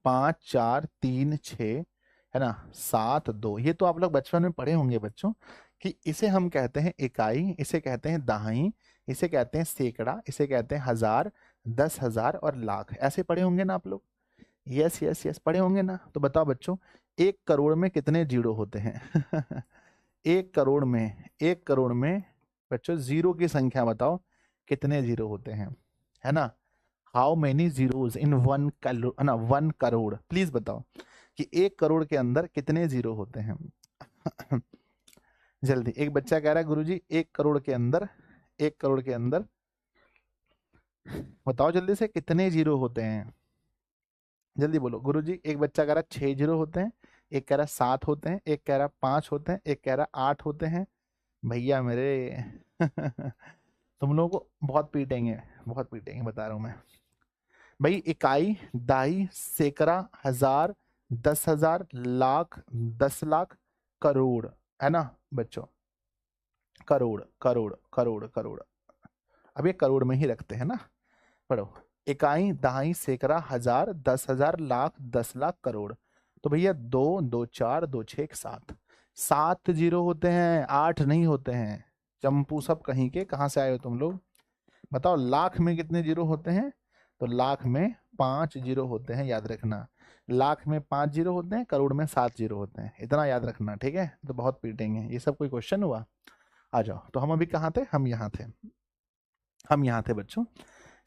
5 4 3 6, है ना, 7 2। ये तो आप लोग बचपन में पढ़े होंगे बच्चों कि इसे हम कहते हैं इकाई, इसे कहते हैं दहाई, इसे कहते हैं सैकड़ा, इसे कहते हैं हजार, 10,000 और लाख। ऐसे पढ़े होंगे ना आप लोग? यस यस यस पढ़े होंगे ना। तो बताओ बच्चों 1 करोड़ में कितने जीरो होते हैं? 1 करोड़ में बच्चों जीरो की संख्या बताओ कितने जीरो होते हैं, है ना। हाउ मेनी जीरोज इन 1 करोड़, है ना, 1 करोड़। प्लीज बताओ कि 1 करोड़ के अंदर कितने जीरो होते हैं? जल्दी। एक बच्चा कह रहा है गुरुजी 1 करोड़ के अंदर, 1 करोड़ के अंदर बताओ जल्दी से कितने जीरो होते हैं? जल्दी बोलो गुरुजी। एक बच्चा कह रहा है 6 जीरो होते हैं, एक कह रहा है 7 होते हैं, एक कह रहा है 5 होते हैं, एक कह रहा है 8 होते हैं। भैया मेरे तुम लोगों को बहुत पीटेंगे, बहुत पीटेंगे बता रहा हूं मैं। भाई इकाई, दाई, सैकड़ा, हजार, 10,000, लाख, 10 लाख, करोड़, है ना बच्चों। करोड़ करोड़ करोड़ करोड़। अब ये करोड़ में ही रखते हैं ना, पढ़ो। इकाई, दहाई, सैकड़ा, हजार, 10,000, लाख, 10 लाख, करोड़। तो भैया 2 2 4 2 6 7, 7 जीरो होते हैं, 8 नहीं होते हैं। चंपू सब कहीं के, कहाँ से आए हो तुम लोग? बताओ लाख में कितने जीरो होते हैं? तो लाख में 5 जीरो होते हैं, याद रखना। लाख में 5 जीरो होते हैं, करोड़ में 7 जीरो होते हैं, इतना याद रखना, ठीक है? तो बहुत पीटेंगे, ये सब कोई क्वेश्चन हुआ? आ जाओ। तो हम अभी कहाँ थे? हम यहाँ थे बच्चों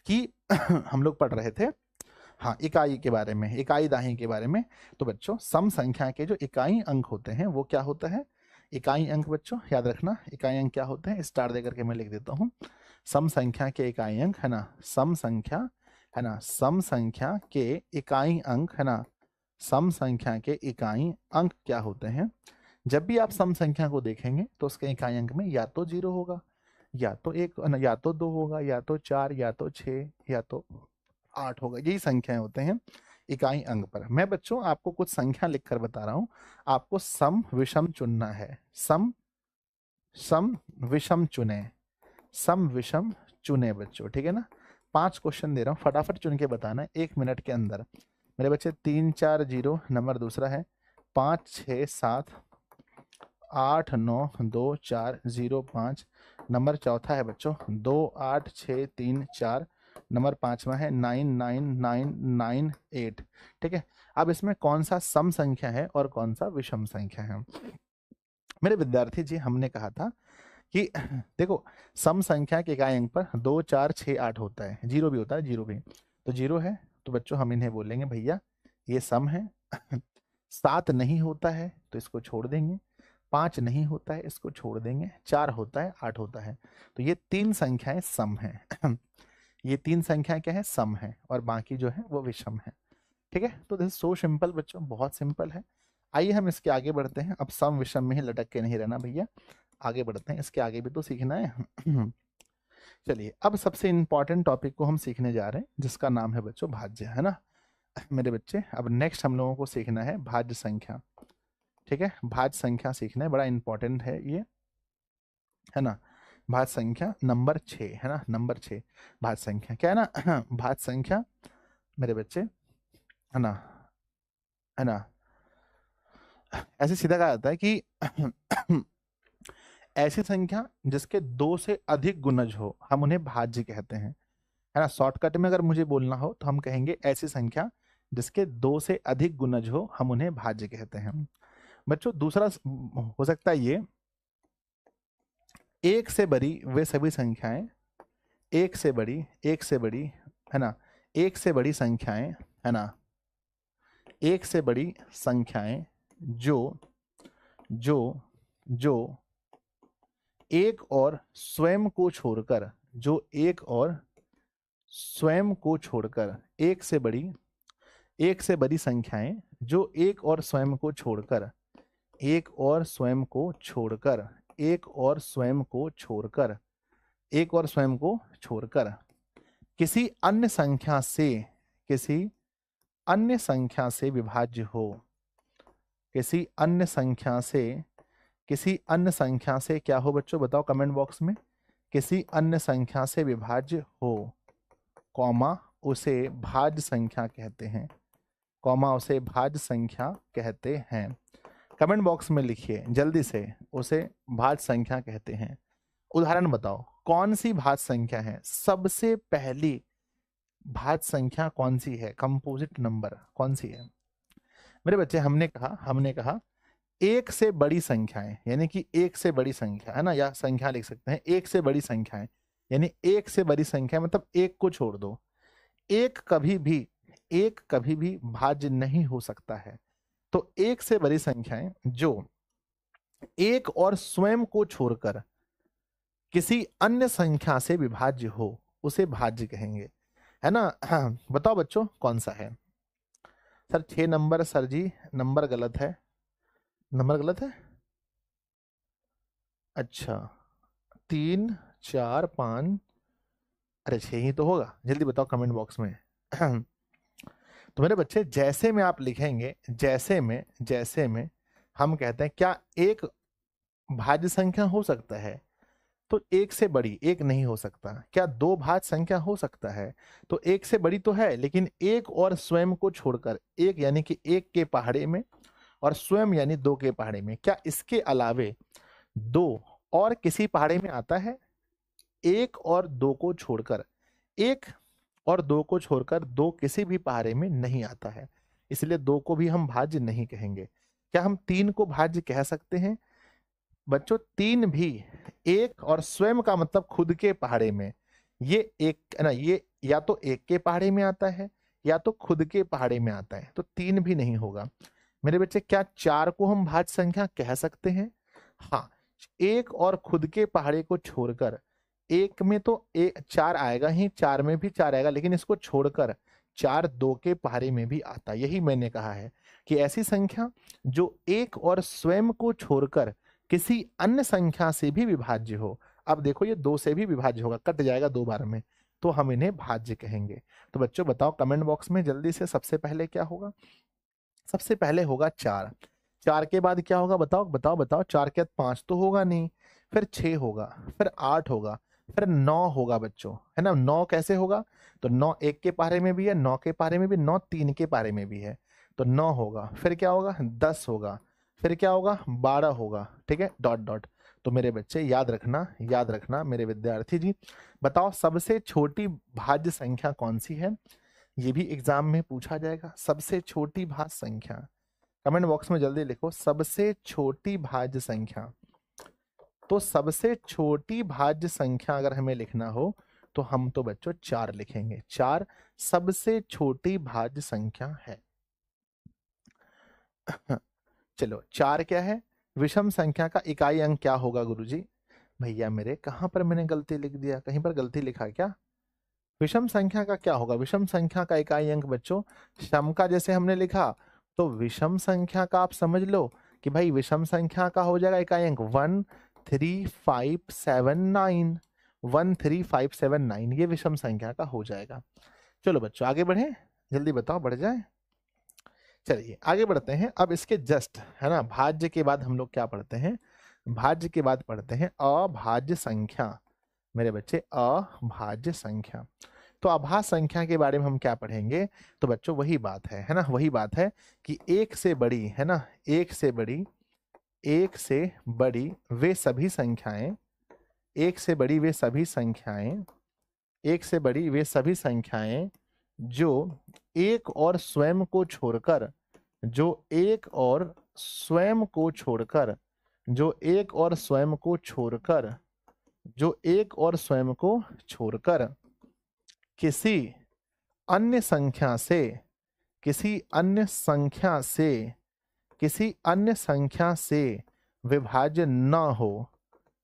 कि हम लोग पढ़ रहे थे, हाँ, इकाई के बारे में, इकाई दाही के बारे में। तो बच्चों सम संख्या के जो इकाई अंक होते हैं वो क्या होता है? इकाई अंक बच्चों याद रखना, इकाई अंक क्या होते हैं? स्टार दे करके मैं लिख देता हूँ। सम संख्या के इकाई अंक, है ना, सम संख्या, है ना, सम संख्या के इकाई अंक, है ना, सम संख्या के इकाई अंक क्या होते हैं? जब भी आप सम संख्या को देखेंगे तो उसके इकाई अंक में या तो 0 होगा, या तो 1, या तो 2 होगा, या तो 4, या तो 6, या तो 8 होगा। यही संख्याएं होते हैं इकाई अंक पर। मैं बच्चों आपको कुछ संख्या लिखकर बता रहा हूं, आपको सम विषम चुनना है। सम विषम चुने, सम विषम चुने बच्चों, ठीक है ना? 5 क्वेश्चन दे रहा हूँ, फटाफट चुन के बताना है 1 मिनट के अंदर। मेरे बच्चे 3 4 0 नंबर दूसरा है, 5 6 7 8 9 2 4 0 5 नंबर चौथा है बच्चों, 2 8 6 3 4 नंबर पांचवा है 9 9 9 9 8, ठीक है? अब इसमें कौन सा सम संख्या है और कौन सा विषम संख्या है? मेरे विद्यार्थी जी, हमने कहा था कि देखो सम संख्या के इकाई अंक पर 2 4 6 8 होता है, 0 भी होता है, 0 भी। तो 0 है तो बच्चों हम इन्हें बोलेंगे भैया ये सम है। 7 नहीं होता है तो इसको छोड़ देंगे, 5 नहीं होता है इसको छोड़ देंगे, 4 होता है, 8 होता है। तो ये 3 संख्याएं सम है। ये 3 संख्याएं क्या है? सम है, और बाकी जो है वो विषम है, ठीक है? तो दिस सो सिंपल बच्चों, बहुत सिंपल है। आइए हम इसके आगे बढ़ते हैं। अब सम विषम में ही लटक के नहीं रहना भैया, आगे बढ़ते हैं, इसके आगे भी तो सीखना है। चलिए अब सबसे इंपॉर्टेंट टॉपिक को हम सीखने जा रहे हैं, जिसका नाम है बच्चों भाज्य, है ना मेरे बच्चे? अब नेक्स्ट हम लोगों को सीखना है भाज्य संख्या, ठीक है? भाज्य संख्या सीखना है, बड़ा इंपॉर्टेंट है ये, है ना? भाज्य संख्या नंबर 6, है ना, नंबर 6 भाज्य संख्या क्या है ना? भाज्य संख्या मेरे बच्चे, है ना, है ना, ऐसे सीधा कहा जाता है कि ऐसी संख्या जिसके 2 से अधिक गुणज हो, हम उन्हें भाज्य कहते हैं, है ना? शॉर्टकट में अगर मुझे बोलना हो तो हम कहेंगे ऐसी संख्या जिसके 2 से अधिक गुणज हो, हम उन्हें भाज्य कहते हैं। बच्चों दूसरा हो सकता है ये, 1 से बड़ी वे सभी संख्याएं, 1 से बड़ी, 1 से बड़ी, है ना, 1 से बड़ी संख्याएं, है ना, 1 से बड़ी संख्याएं जो जो जो एक और स्वयं को छोड़कर, जो एक और स्वयं को छोड़कर, 1 से बड़ी संख्याएं जो एक और स्वयं को छोड़कर, एक और स्वयं को छोड़कर, एक और स्वयं को छोड़कर, एक और स्वयं को छोड़कर किसी अन्य संख्या से, किसी अन्य संख्या से विभाज्य हो, किसी अन्य संख्या से, किसी अन्य संख्या से क्या हो बच्चों? बताओ कमेंट बॉक्स में। किसी अन्य संख्या से विभाज्य हो, कॉमा, उसे भाज्य संख्या कहते हैं, कॉमा, उसे भाज्य संख्या कहते हैं। कमेंट बॉक्स में लिखिए जल्दी से, उसे भाज्य संख्या कहते हैं। उदाहरण बताओ, कौन सी भाज्य संख्या है? सबसे पहली भाज्य संख्या कौन सी है? कंपोजिट नंबर कौन सी है मेरे बच्चे? हमने कहा 1 से बड़ी संख्याएं, यानी कि 1 से बड़ी संख्या, है ना, या संख्या लिख सकते हैं 1 से बड़ी संख्याएं, यानी 1 से बड़ी संख्या मतलब 1 को छोड़ दो। 1 कभी भी भाज्य नहीं हो सकता है। तो 1 से बड़ी संख्याएं जो एक और स्वयं को छोड़कर किसी अन्य संख्या से विभाज्य हो, उसे भाज्य कहेंगे, है ना? बताओ बच्चों कौन सा है? सर 6 नंबर, सर जी नंबर गलत है, नंबर गलत है। अच्छा 3 4 5, अरे 6 ही तो होगा, जल्दी बताओ कमेंट बॉक्स में। तो मेरे बच्चे जैसे में आप लिखेंगे, जैसे में हम कहते हैं क्या एक भाज्य संख्या हो सकता है? तो एक से बड़ी एक नहीं हो सकता। क्या दो भाज्य संख्या हो सकता है? तो एक से बड़ी तो है, लेकिन एक और स्वयं को छोड़कर, एक यानी कि एक के पहाड़े में और स्वयं यानी दो के पहाड़े में, क्या इसके अलावे दो और किसी पहाड़े में आता है? एक और दो को छोड़कर, एक और दो को छोड़कर दो किसी भी पहाड़े में नहीं आता है, इसलिए दो को भी हम भाज्य नहीं कहेंगे। क्या हम तीन को भाज्य कह सकते हैं? बच्चों तीन भी एक और स्वयं का मतलब खुद के पहाड़े में, ये एक ना, ये या तो एक के पहाड़े में आता है या तो खुद के पहाड़े में आता है, तो तीन भी नहीं होगा। मेरे बच्चे क्या चार को हम भाज्य संख्या कह सकते हैं? हाँ, एक और खुद के पहाड़े को छोड़कर, एक में तो चार आएगा ही, चार में भी चार आएगा, लेकिन इसको छोड़कर चार दो के पहाड़े में भी आता। यही मैंने कहा है कि ऐसी संख्या जो एक और स्वयं को छोड़कर किसी अन्य संख्या से भी विभाज्य हो। अब देखो ये दो से भी विभाज्य होगा, कट जाएगा दो बार में, तो हम इन्हें भाज्य कहेंगे। तो बच्चों बताओ कमेंट बॉक्स में जल्दी से, सबसे पहले क्या होगा? सबसे पहले होगा चार। चार के बाद क्या होगा? बताओ बताओ बताओ। चार के बाद पांच तो होगा नहीं, फिर छह होगा, फिर आठ होगा, फिर नौ होगा बच्चों, है ना। नौ कैसे होगा? तो नौ एक के पहाड़े में भी है, नौ के पहाड़े में भी, नौ तीन के पहाड़े में भी है, तो नौ होगा। फिर क्या होगा? 10 होगा, फिर क्या होगा? 12 होगा, ठीक है, डॉट डॉट। तो मेरे बच्चे याद रखना मेरे विद्यार्थी जी, बताओ सबसे छोटी भाज्य संख्या कौन सी है? ये भी एग्जाम में पूछा जाएगा। सबसे छोटी भाज्य संख्या, कमेंट बॉक्स में जल्दी लिखो, सबसे छोटी भाज्य संख्या। तो सबसे छोटी भाज्य संख्या अगर हमें लिखना हो तो हम तो बच्चों चार लिखेंगे। चार सबसे छोटी भाज्य संख्या है। चलो, चार क्या है? विषम संख्या का इकाई अंक क्या होगा गुरुजी? भैया मेरे, कहां पर मैंने गलती लिख दिया? कहीं पर गलती लिखा क्या? विषम संख्या का क्या होगा? विषम संख्या का इकाई अंक बच्चों सम का जैसे हमने लिखा, तो विषम संख्या का आप समझ लो कि भाई विषम संख्या का हो जाएगा इकाई अंक 13579। 13579 ये विषम संख्या का हो जाएगा। चलो बच्चों आगे बढ़े, जल्दी बताओ, बढ़ जाए। चलिए आगे बढ़ते हैं। अब इसके जस्ट, है ना, भाज्य के बाद हम लोग क्या पढ़ते हैं? भाज्य के बाद पढ़ते हैं अभाज्य संख्या। मेरे बच्चे अभाज्य संख्या। तो अभाज्य संख्या के बारे में हम क्या पढ़ेंगे? तो बच्चों वही बात है ना, वही बात है कि एक से बड़ी, है ना, एक से बड़ी वे सभी संख्याएं, एक से बड़ी वे सभी संख्याएं, एक से बड़ी वे सभी संख्याएं जो एक और स्वयं को छोड़कर, जो एक और स्वयं को छोड़कर, जो एक और स्वयं को छोड़कर, जो एक और स्वयं को छोड़कर किसी अन्य संख्या से, किसी अन्य संख्या से, किसी अन्य संख्या से विभाज्य न हो,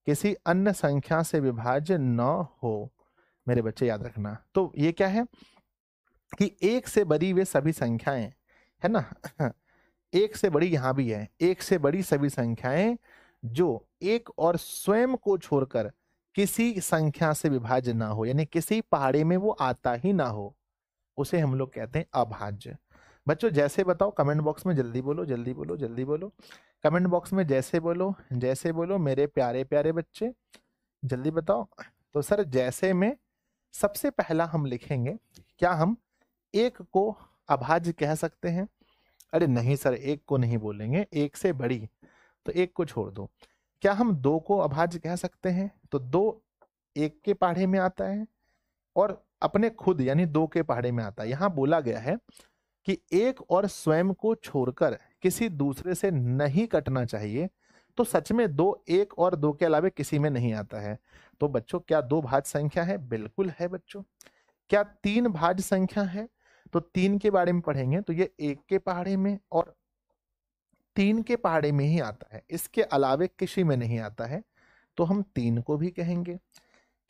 किसी अन्य संख्या से विभाज्य न हो। मेरे बच्चे याद रखना, तो ये क्या है कि एक से बड़ी वे सभी संख्याएं, है ना, एक से बड़ी यहां भी है, एक से बड़ी सभी संख्याएं जो एक और स्वयं को छोड़कर किसी संख्या से विभाज्य ना हो, यानी किसी पहाड़े में वो आता ही ना हो, उसे हम लोग कहते हैं अभाज्य। बच्चों जैसे बताओ, कमेंट बॉक्स में जल्दी बोलो, जल्दी बोलो, जल्दी बोलो, कमेंट बॉक्स में जैसे बोलो, जैसे बोलो मेरे प्यारे प्यारे बच्चे, जल्दी बताओ। तो सर जैसे में सबसे पहला हम लिखेंगे, क्या हम एक को अभाज्य कह सकते हैं? अरे नहीं सर, एक को नहीं बोलेंगे, एक से बड़ी, तो एक को छोड़ दो। क्या हम दो को अभाज्य कह सकते हैं? तो दो एक के पहाड़े में आता है और अपने खुद यानी दो के पहाड़े में आता है। यहां बोला गया है कि एक और स्वयं को छोड़कर किसी दूसरे से नहीं कटना चाहिए, तो सच में दो एक और दो के अलावे किसी में नहीं आता है। तो बच्चों क्या दो भाज्य संख्या है? बिल्कुल है बच्चों। क्या तीन भाज्य संख्या है? तो तीन के बारे में पढ़ेंगे, तो ये एक के पहाड़े में और तीन के पहाड़े में ही आता है, इसके अलावे किसी में नहीं आता है, तो हम तीन को भी कहेंगे।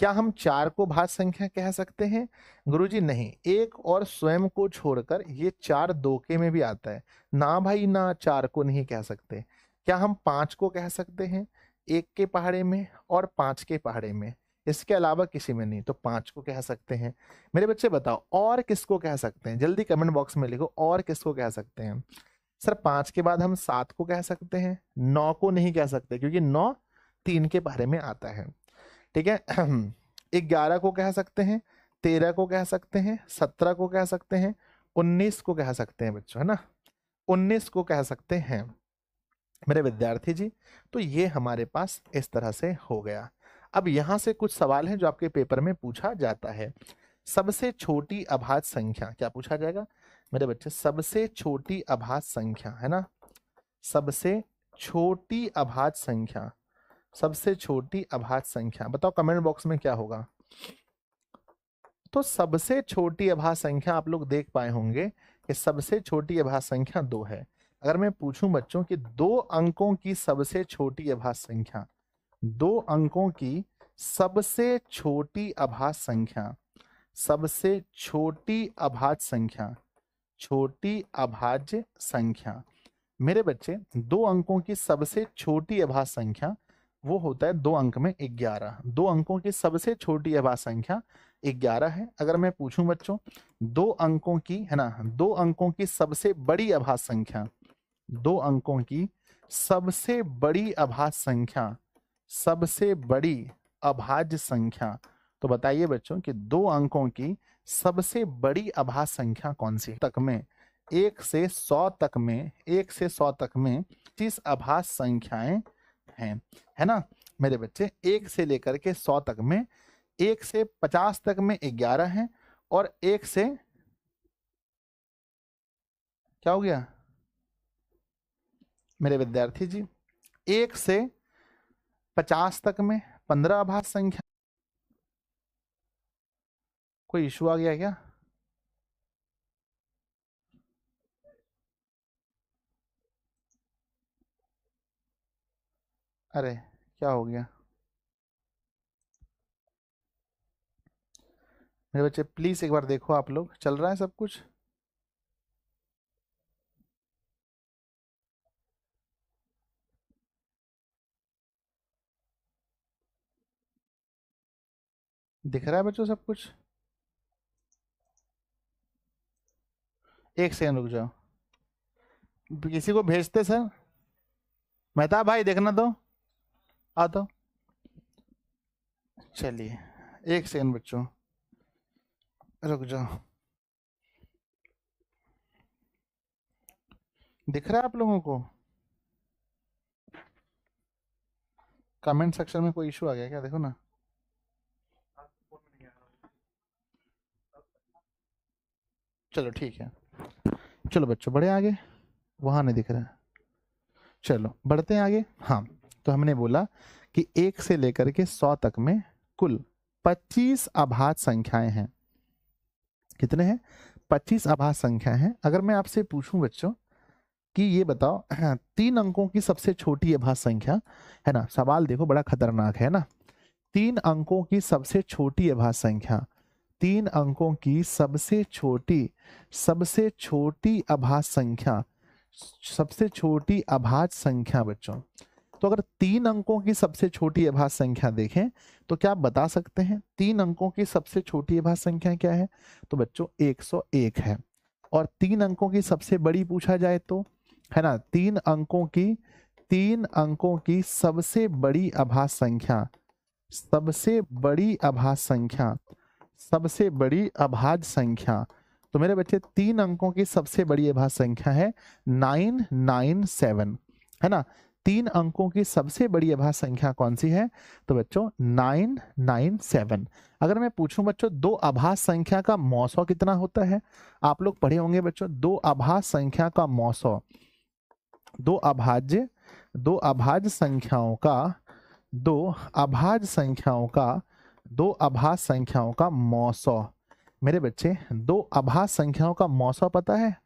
क्या हम चार को भाज्य संख्या कह सकते हैं? गुरुजी नहीं, एक और स्वयं को छोड़कर ये चार दो के में भी आता है ना भाई ना, चार को नहीं कह सकते। क्या हम पांच को कह सकते हैं? एक के पहाड़े में और पांच के पहाड़े में, इसके अलावा किसी में नहीं, तो पांच को कह सकते हैं। मेरे बच्चे बताओ और किसको कह सकते हैं? जल्दी कमेंट बॉक्स में लिखो, और किसको कह सकते हैं? सर पांच के बाद हम सात को कह सकते हैं, नौ को नहीं कह सकते क्योंकि नौ तीन के पहाड़े में आता है। ठीक है। 11 को कह सकते हैं, 13 को कह सकते हैं, 17 को कह सकते हैं, 19 को कह सकते हैं बच्चों, है ना, 19 को कह सकते हैं मेरे विद्यार्थी जी। तो ये हमारे पास इस तरह से हो गया। अब यहां से कुछ सवाल हैं जो आपके पेपर में पूछा जाता है। सबसे छोटी अभाज्य संख्या क्या पूछा जाएगा मेरे बच्चे? सबसे छोटी अभाज्य संख्या, है ना, सबसे छोटी अभाज्य संख्या, सबसे छोटी अभाज्य संख्या, बताओ कमेंट बॉक्स में क्या होगा। तो सबसे छोटी अभाज्य संख्या आप लोग देख पाए होंगे कि सबसे छोटी अभाज्य संख्या 2 है। अगर मैं पूछूं बच्चों कि 2 अंकों की सबसे छोटी अभाज्य संख्या, 2 अंकों की सबसे छोटी अभाज्य संख्या, सबसे छोटी अभाज्य संख्या, छोटी अभाज्य संख्या मेरे बच्चे 2 अंकों की सबसे छोटी अभाज्य संख्या वो होता है 2 अंक में 11। 2 अंकों की सबसे छोटी अभाज्य संख्या 11 है। अगर मैं पूछूं बच्चों 2 अंकों की, है ना, 2 अंकों की सबसे बड़ी अभाज्य संख्या, 2 अंकों की सबसे बड़ी अभाज्य संख्या, सबसे बड़ी अभाज्य संख्या, तो बताइए बच्चों कि 2 अंकों की सबसे बड़ी अभाज्य संख्या कौन सी तक में? 1 से 100 तक में, 1 से 100 तक में 25 अभाज्य संख्याएं हैं, है ना मेरे बच्चे। 1 से लेकर के 100 तक में, 1 से 50 तक में 11 हैं, और 1 से क्या हो गया मेरे विद्यार्थी जी? 1 से 50 तक में 15 अभाज्य संख्या। कोई इशू आ गया क्या? अरे क्या हो गया मेरे बच्चे? प्लीज एक बार देखो, आप लोग चल रहा है सब कुछ? दिख रहा है बच्चों सब कुछ? एक सेकंड रुक जाओ, किसी को भेजते सर। मेहताब भाई देखना तो, आ तो। चलिए एक सेकंड बच्चों, रुक जाओ। दिख रहा है आप लोगों को? कमेंट सेक्शन में कोई इशू आ गया क्या? देखो ना। चलो ठीक है, चलो बच्चों बढ़े आगे। वहां नहीं दिख रहा है, चलो बढ़ते हैं आगे। हाँ, तो हमने बोला कि 1 से लेकर के 100 तक में कुल 25 अभाज्य संख्याएं हैं। कितने हैं? 25 अभाज्य संख्याएं हैं। अगर मैं आपसे पूछूं बच्चों कि ये बताओ 3 अंकों की सबसे छोटी अभाज्य संख्या, है ना, सवाल देखो बड़ा खतरनाक है ना। 3 अंकों की सबसे छोटी अभाज्य संख्या, 3 अंकों की सबसे छोटी अभाज्य संख्या, सबसे छोटी अभाज्य संख्या बच्चों। तो अगर 3 अंकों की सबसे छोटी अभाज्य संख्या देखें तो क्या आप बता सकते हैं 3 अंकों की सबसे छोटी अभाज्य संख्या क्या है? तो बच्चों 101 है। और 3 अंकों की सबसे बड़ी पूछा जाए तो, है ना, 3 अंकों की सबसे बड़ी अभाज्य संख्या, सबसे बड़ी अभाज्य संख्या, सबसे बड़ी अभाज्य संख्या, तो मेरे बच्चे 3 अंकों की सबसे बड़ी अभाज्य संख्या है 997, है ना। 3 अंकों की सबसे बड़ी अभाज्य संख्या कौन सी है? तो बच्चों 997। अगर मैं पूछूं बच्चों 2 अभाज्य संख्या का मौसौ कितना होता है? आप लोग पढ़े होंगे बच्चों 2 अभाज्य संख्या का मौसौ, 2 अभाज्य संख्याओं का, 2 अभाज्य संख्याओं का, 2 अभाज्य संख्याओं का मौसौ। मेरे बच्चे 2 अभाज्य संख्याओं का मौसौ पता है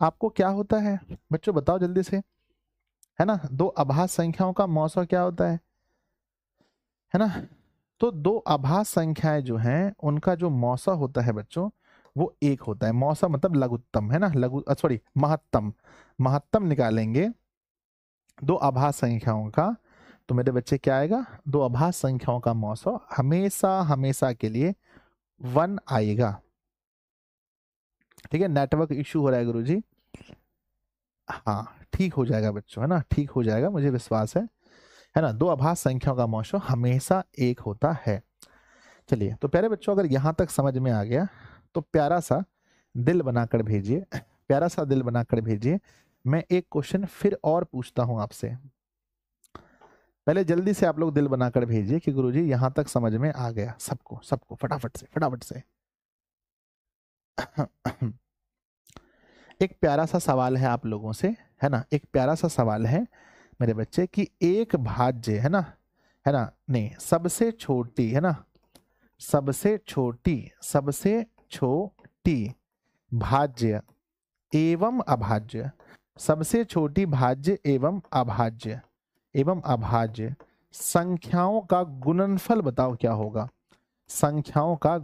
आपको क्या होता है? बच्चों बताओ जल्दी से, है ना। 2 अभाज्य संख्याओं का मौसौ क्या होता है ना। तो 2 अभाज्य संख्याएं जो हैं उनका जो मौसौ होता है बच्चों वो 1 होता है। मौसौ मतलब लघुत्तम, है ना, सॉरी महत्तम, महत्तम निकालेंगे 2 अभाज्य संख्याओं का, तो मेरे बच्चे क्या आएगा? 2 अभाज्य संख्याओं का मौसौ हमेशा हमेशा के लिए 1 आएगा। ठीक है, नेटवर्क इश्यू हो रहा है गुरुजी। हाँ ठीक हो जाएगा बच्चों, है ना, ठीक हो जाएगा, मुझे विश्वास है है ना, दो अभाज्य संख्याओं का मौसो हमेशा एक होता है। चलिए, तो प्यारे बच्चों अगर यहाँ तक समझ में आ गया तो प्यारा सा दिल बनाकर भेजिए, प्यारा सा दिल बनाकर भेजिए। मैं एक क्वेश्चन फिर और पूछता हूँ आपसे, पहले जल्दी से आप लोग दिल बनाकर भेजिए कि गुरुजी यहाँ तक समझ में आ गया सबको, सबको फटाफट से फटाफट से। एक प्यारा सा सवाल है आप लोगों से, है ना, एक प्यारा सा सवाल है मेरे बच्चे कि एक भाज्य है ना, नहीं सबसे छोटी, है ना, सबसे छोटी भाज्य एवं अभाज्य, सबसे छोटी भाज्य एवं अभाज्य संख्याओं का गुणनफल बताओ क्या होगा। संख्याओं का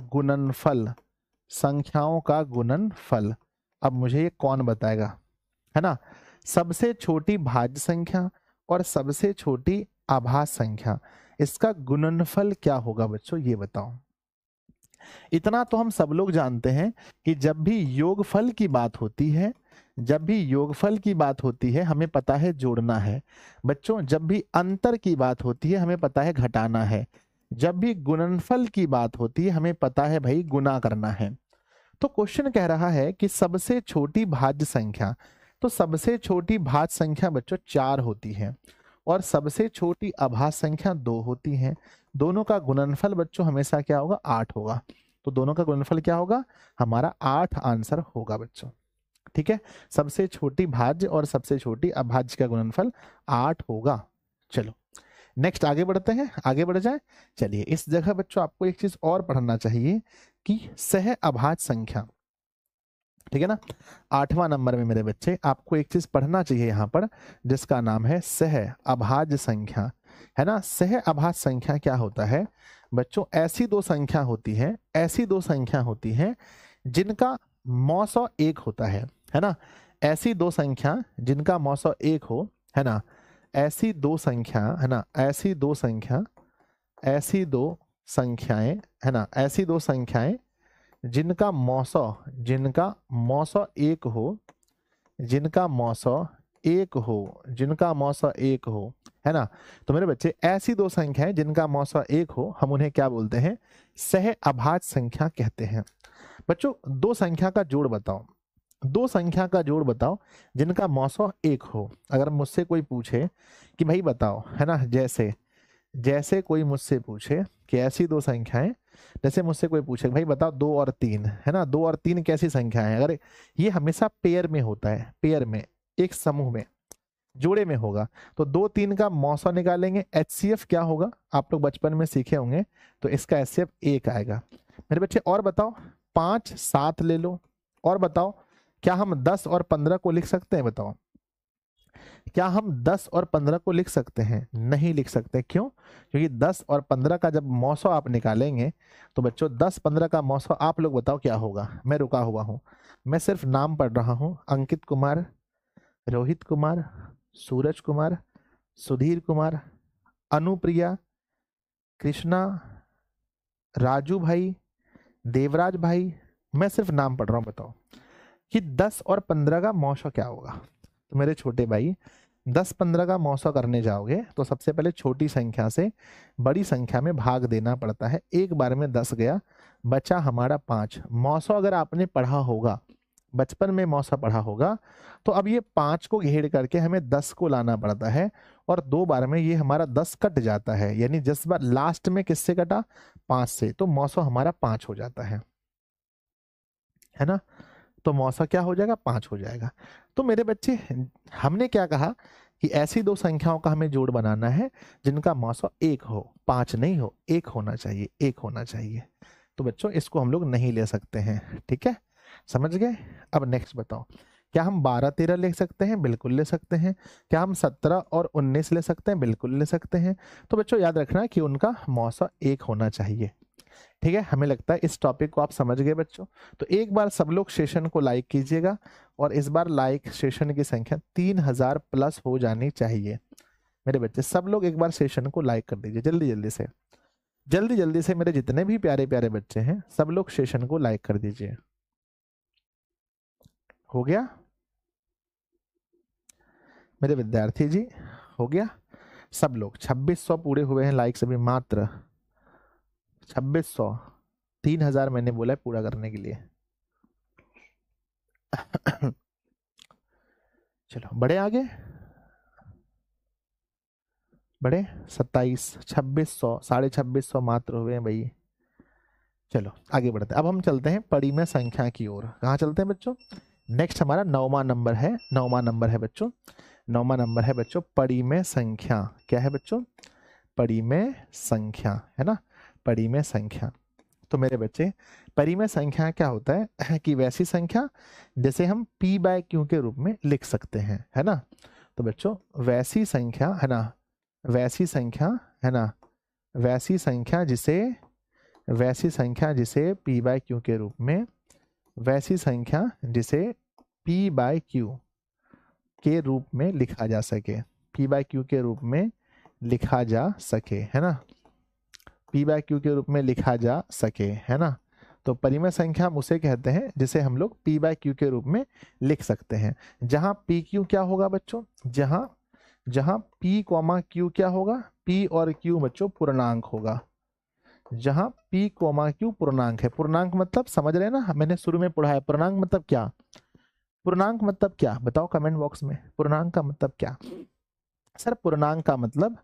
गुणनफल, अब मुझे ये कौन बताएगा, है ना, सबसे छोटी भाज्य संख्या और सबसे छोटी अभाज्य संख्या, इसका गुणनफल क्या होगा बच्चों, ये बताओ। इतना तो हम सब लोग जानते हैं कि जब भी योगफल की बात होती है, हमें पता है जोड़ना है। बच्चों जब भी अंतर की बात होती है हमें पता है घटाना है। जब भी गुणनफल की बात होती है हमें पता है भाई गुना करना है। तो क्वेश्चन कह रहा है कि सबसे छोटी भाज्य संख्या, तो सबसे छोटी भाज्य संख्या बच्चों 4 होती है और सबसे छोटी अभाज्य संख्या 2 होती है। दोनों का गुणनफल बच्चों हमेशा क्या होगा, 8 होगा। तो दोनों का गुणनफल क्या होगा, हमारा 8 आंसर होगा बच्चों। ठीक है, सबसे छोटी भाज्य और सबसे छोटी अभाज्य का गुणनफल 8 होगा। चलो नेक्स्ट आगे बढ़ते हैं, आगे बढ़ जाए। चलिए इस जगह बच्चों आपको एक चीज और पढ़ना चाहिए कि सह अभाज्य संख्या, ठीक है ना, 8वां नंबर में मेरे बच्चे आपको एक चीज पढ़ना चाहिए यहाँ पर जिसका नाम है सह अभाज्य संख्या, है ना। सह अभाज्य संख्या क्या होता है बच्चों, ऐसी दो संख्या होती है जिनका मौसो 1 होता है ना। ऐसी दो संख्या जिनका मौसो 1 हो, है ना, ऐसी दो संख्या, है ना, ऐसी दो संख्याएं, है ना, ऐसी दो संख्याएं जिनका मौसो 1 हो, जिनका मौसो एक हो, है ना। तो मेरे बच्चे ऐसी दो संख्याएं जिनका मौसो 1 हो, हम उन्हें क्या बोलते हैं, सह अभाज्य संख्या कहते हैं। बच्चों दो संख्या का जोड़ बताओ जिनका मौसो 1 हो। अगर मुझसे कोई पूछे कि भाई बताओ, है ना, जैसे कोई मुझसे पूछे कि ऐसी दो संख्याएं, जैसे मुझसे कोई पूछे भाई बताओ 2 और 3, है ना, 2 और 3 कैसी संख्याएं हैं। अगर ये हमेशा पेयर में होता है, पेयर में, एक समूह में, जोड़े में होगा, तो 2 3 का मौसो निकालेंगे, HCF क्या होगा, आप लोग बचपन में सीखे होंगे, तो इसका HCF 1 आएगा। मेरे बच्चे और बताओ 5 7 ले लो, और बताओ क्या हम 10 और 15 को लिख सकते हैं, बताओ क्या हम 10 और 15 को लिख सकते हैं, नहीं लिख सकते। क्यों, क्योंकि 10 और 15 का जब मौसो आप निकालेंगे तो बच्चों 10 15 का मौसो आप लोग बताओ क्या होगा। मैं रुका हुआ हूं, मैं सिर्फ नाम पढ़ रहा हूं, अंकित कुमार, रोहित कुमार, सूरज कुमार, सुधीर कुमार, अनुप्रिया, कृष्णा, राजू भाई, देवराज भाई, मैं सिर्फ नाम पढ़ रहा हूं, बताओ कि 10 और 15 का मौसो क्या होगा। तो मेरे छोटे भाई 10 15 का मौसो करने जाओगे तो सबसे पहले छोटी संख्या से बड़ी संख्या में भाग देना पड़ता है। एक बार में 10 गया, बचा हमारा 5। मौसो अगर आपने पढ़ा होगा, बचपन में मौसो पढ़ा होगा, तो अब ये 5 को घेर करके हमें 10 को लाना पड़ता है और 2 बार में ये हमारा 10 कट जाता है, यानी 10 बार लास्ट में किससे कटा, 5 से, तो मौसो हमारा 5 हो जाता है ना। तो मौसो क्या हो जाएगा, 5 हो जाएगा। तो मेरे बच्चे हमने क्या कहा कि ऐसी दो संख्याओं का हमें जोड़ बनाना है जिनका मौसो 1 हो, 5 नहीं हो, 1 होना चाहिए, 1 होना चाहिए। तो बच्चों इसको हम लोग नहीं ले सकते हैं, ठीक है, समझ गए। अब नेक्स्ट बताओ, क्या हम 12 13 ले सकते हैं, बिल्कुल ले सकते हैं। क्या हम 17 और 19 ले सकते हैं, बिल्कुल ले सकते हैं। तो बच्चों याद रखना कि उनका मौसो 1 होना चाहिए, ठीक है। हमें लगता है इस टॉपिक को आप समझ गए बच्चों। तो एक बार सब लोग सेशन को लाइक कीजिएगा और इस बार लाइक सेशन की संख्या 3000 प्लस हो जानी चाहिए। मेरे बच्चे सब लोग एक बार सेशन को लाइक कर दीजिए, जल्दी जल्दी से मेरे जितने भी प्यारे प्यारे बच्चे हैं सब लोग सेशन को लाइक कर दीजिए। हो गया मेरे विद्यार्थी जी, हो गया। सब लोग 2600 पूरे हुए हैं लाइक सभी, मात्र 2600, 3000 मैंने बोला है पूरा करने के लिए। चलो बड़े आगे, बड़े 27, 2600, 2650 मात्र हुए हैं भाई। चलो आगे बढ़ते हैं। अब हम चलते हैं परिमेय संख्या की ओर। कहाँ चलते हैं बच्चों? नेक्स्ट हमारा 9वां नंबर है, 9वां नंबर है बच्चों, 9वां नंबर है बच्चों परिमेय संख्या। क्या है बच्चों? परिमेय संख्या, है ना, परिमेय संख्या। तो मेरे बच्चे परिमेय संख्या क्या होता है कि वैसी संख्या जैसे हम p/q के रूप में लिख सकते हैं, है ना। तो बच्चों वैसी संख्या, है ना, वैसी संख्या, है ना, वैसी संख्या जिसे, वैसी संख्या जिसे p/q के रूप में, वैसी संख्या जिसे p/q के रूप में लिखा जा सके, p/q के रूप में लिखा जा सके, है ना, p/q के रूप में लिखा जा सके, है ना। तो परिमेय संख्या हम उसे कहते हैं जिसे हम लोग p/q के रूप में लिख सकते हैं। जहां pq क्या होगा बच्चों? जहां p, q क्या होगा? p और q बच्चों पूर्णांक होगा। जहां p, q पूर्णांक है। पूर्णांक मतलब समझ रहे हैं ना, मैंने शुरू में पढ़ा है। पूर्णांक मतलब क्या? पूर्णांक मतलब क्या बताओ कमेंट बॉक्स में। पूर्णांक का मतलब क्या? सर पूर्णांक का मतलब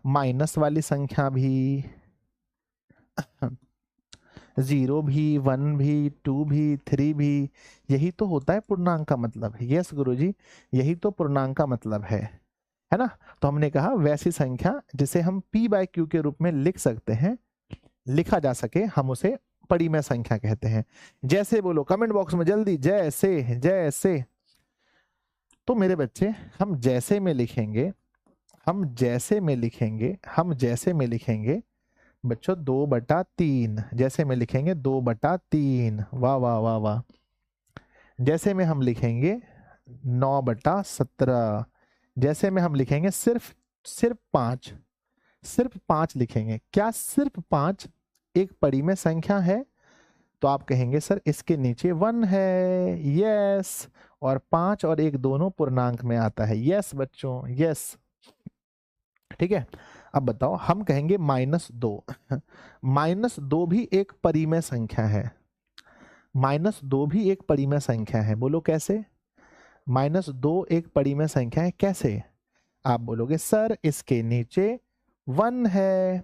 माइनस वाली संख्या भी, 0 भी, 1 भी, 2 भी, 3 भी, यही तो होता है पूर्णांक का मतलब। यस गुरुजी, यही तो पूर्णांक का मतलब है ना। तो हमने कहा वैसी संख्या जिसे हम p/q के रूप में लिख सकते हैं, लिखा जा सके, हम उसे परिमेय संख्या कहते हैं। जैसे बोलो कमेंट बॉक्स में जल्दी, जैसे, जैसे। तो मेरे बच्चे हम जैसे में लिखेंगे, हम जैसे में लिखेंगे, हम जैसे में लिखेंगे बच्चों 2/3, जैसे में लिखेंगे 2/3, वाह वाह वाह वाह। जैसे में हम लिखेंगे 9/17, जैसे में हम लिखेंगे सिर्फ 5, सिर्फ 5 लिखेंगे। क्या सिर्फ 5 एक परिमेय संख्या है? तो आप कहेंगे सर इसके नीचे 1 है, यस, और 5 और 1 दोनों पूर्णांक में आता है। यस बच्चों, यस, ठीक है। अब बताओ, हम कहेंगे -2, -2 भी एक परिमेय संख्या है, -2 भी एक परिमेय संख्या है। बोलो कैसे? -2 एक परिमेय संख्या है, कैसे? आप बोलोगे सर इसके नीचे 1 है।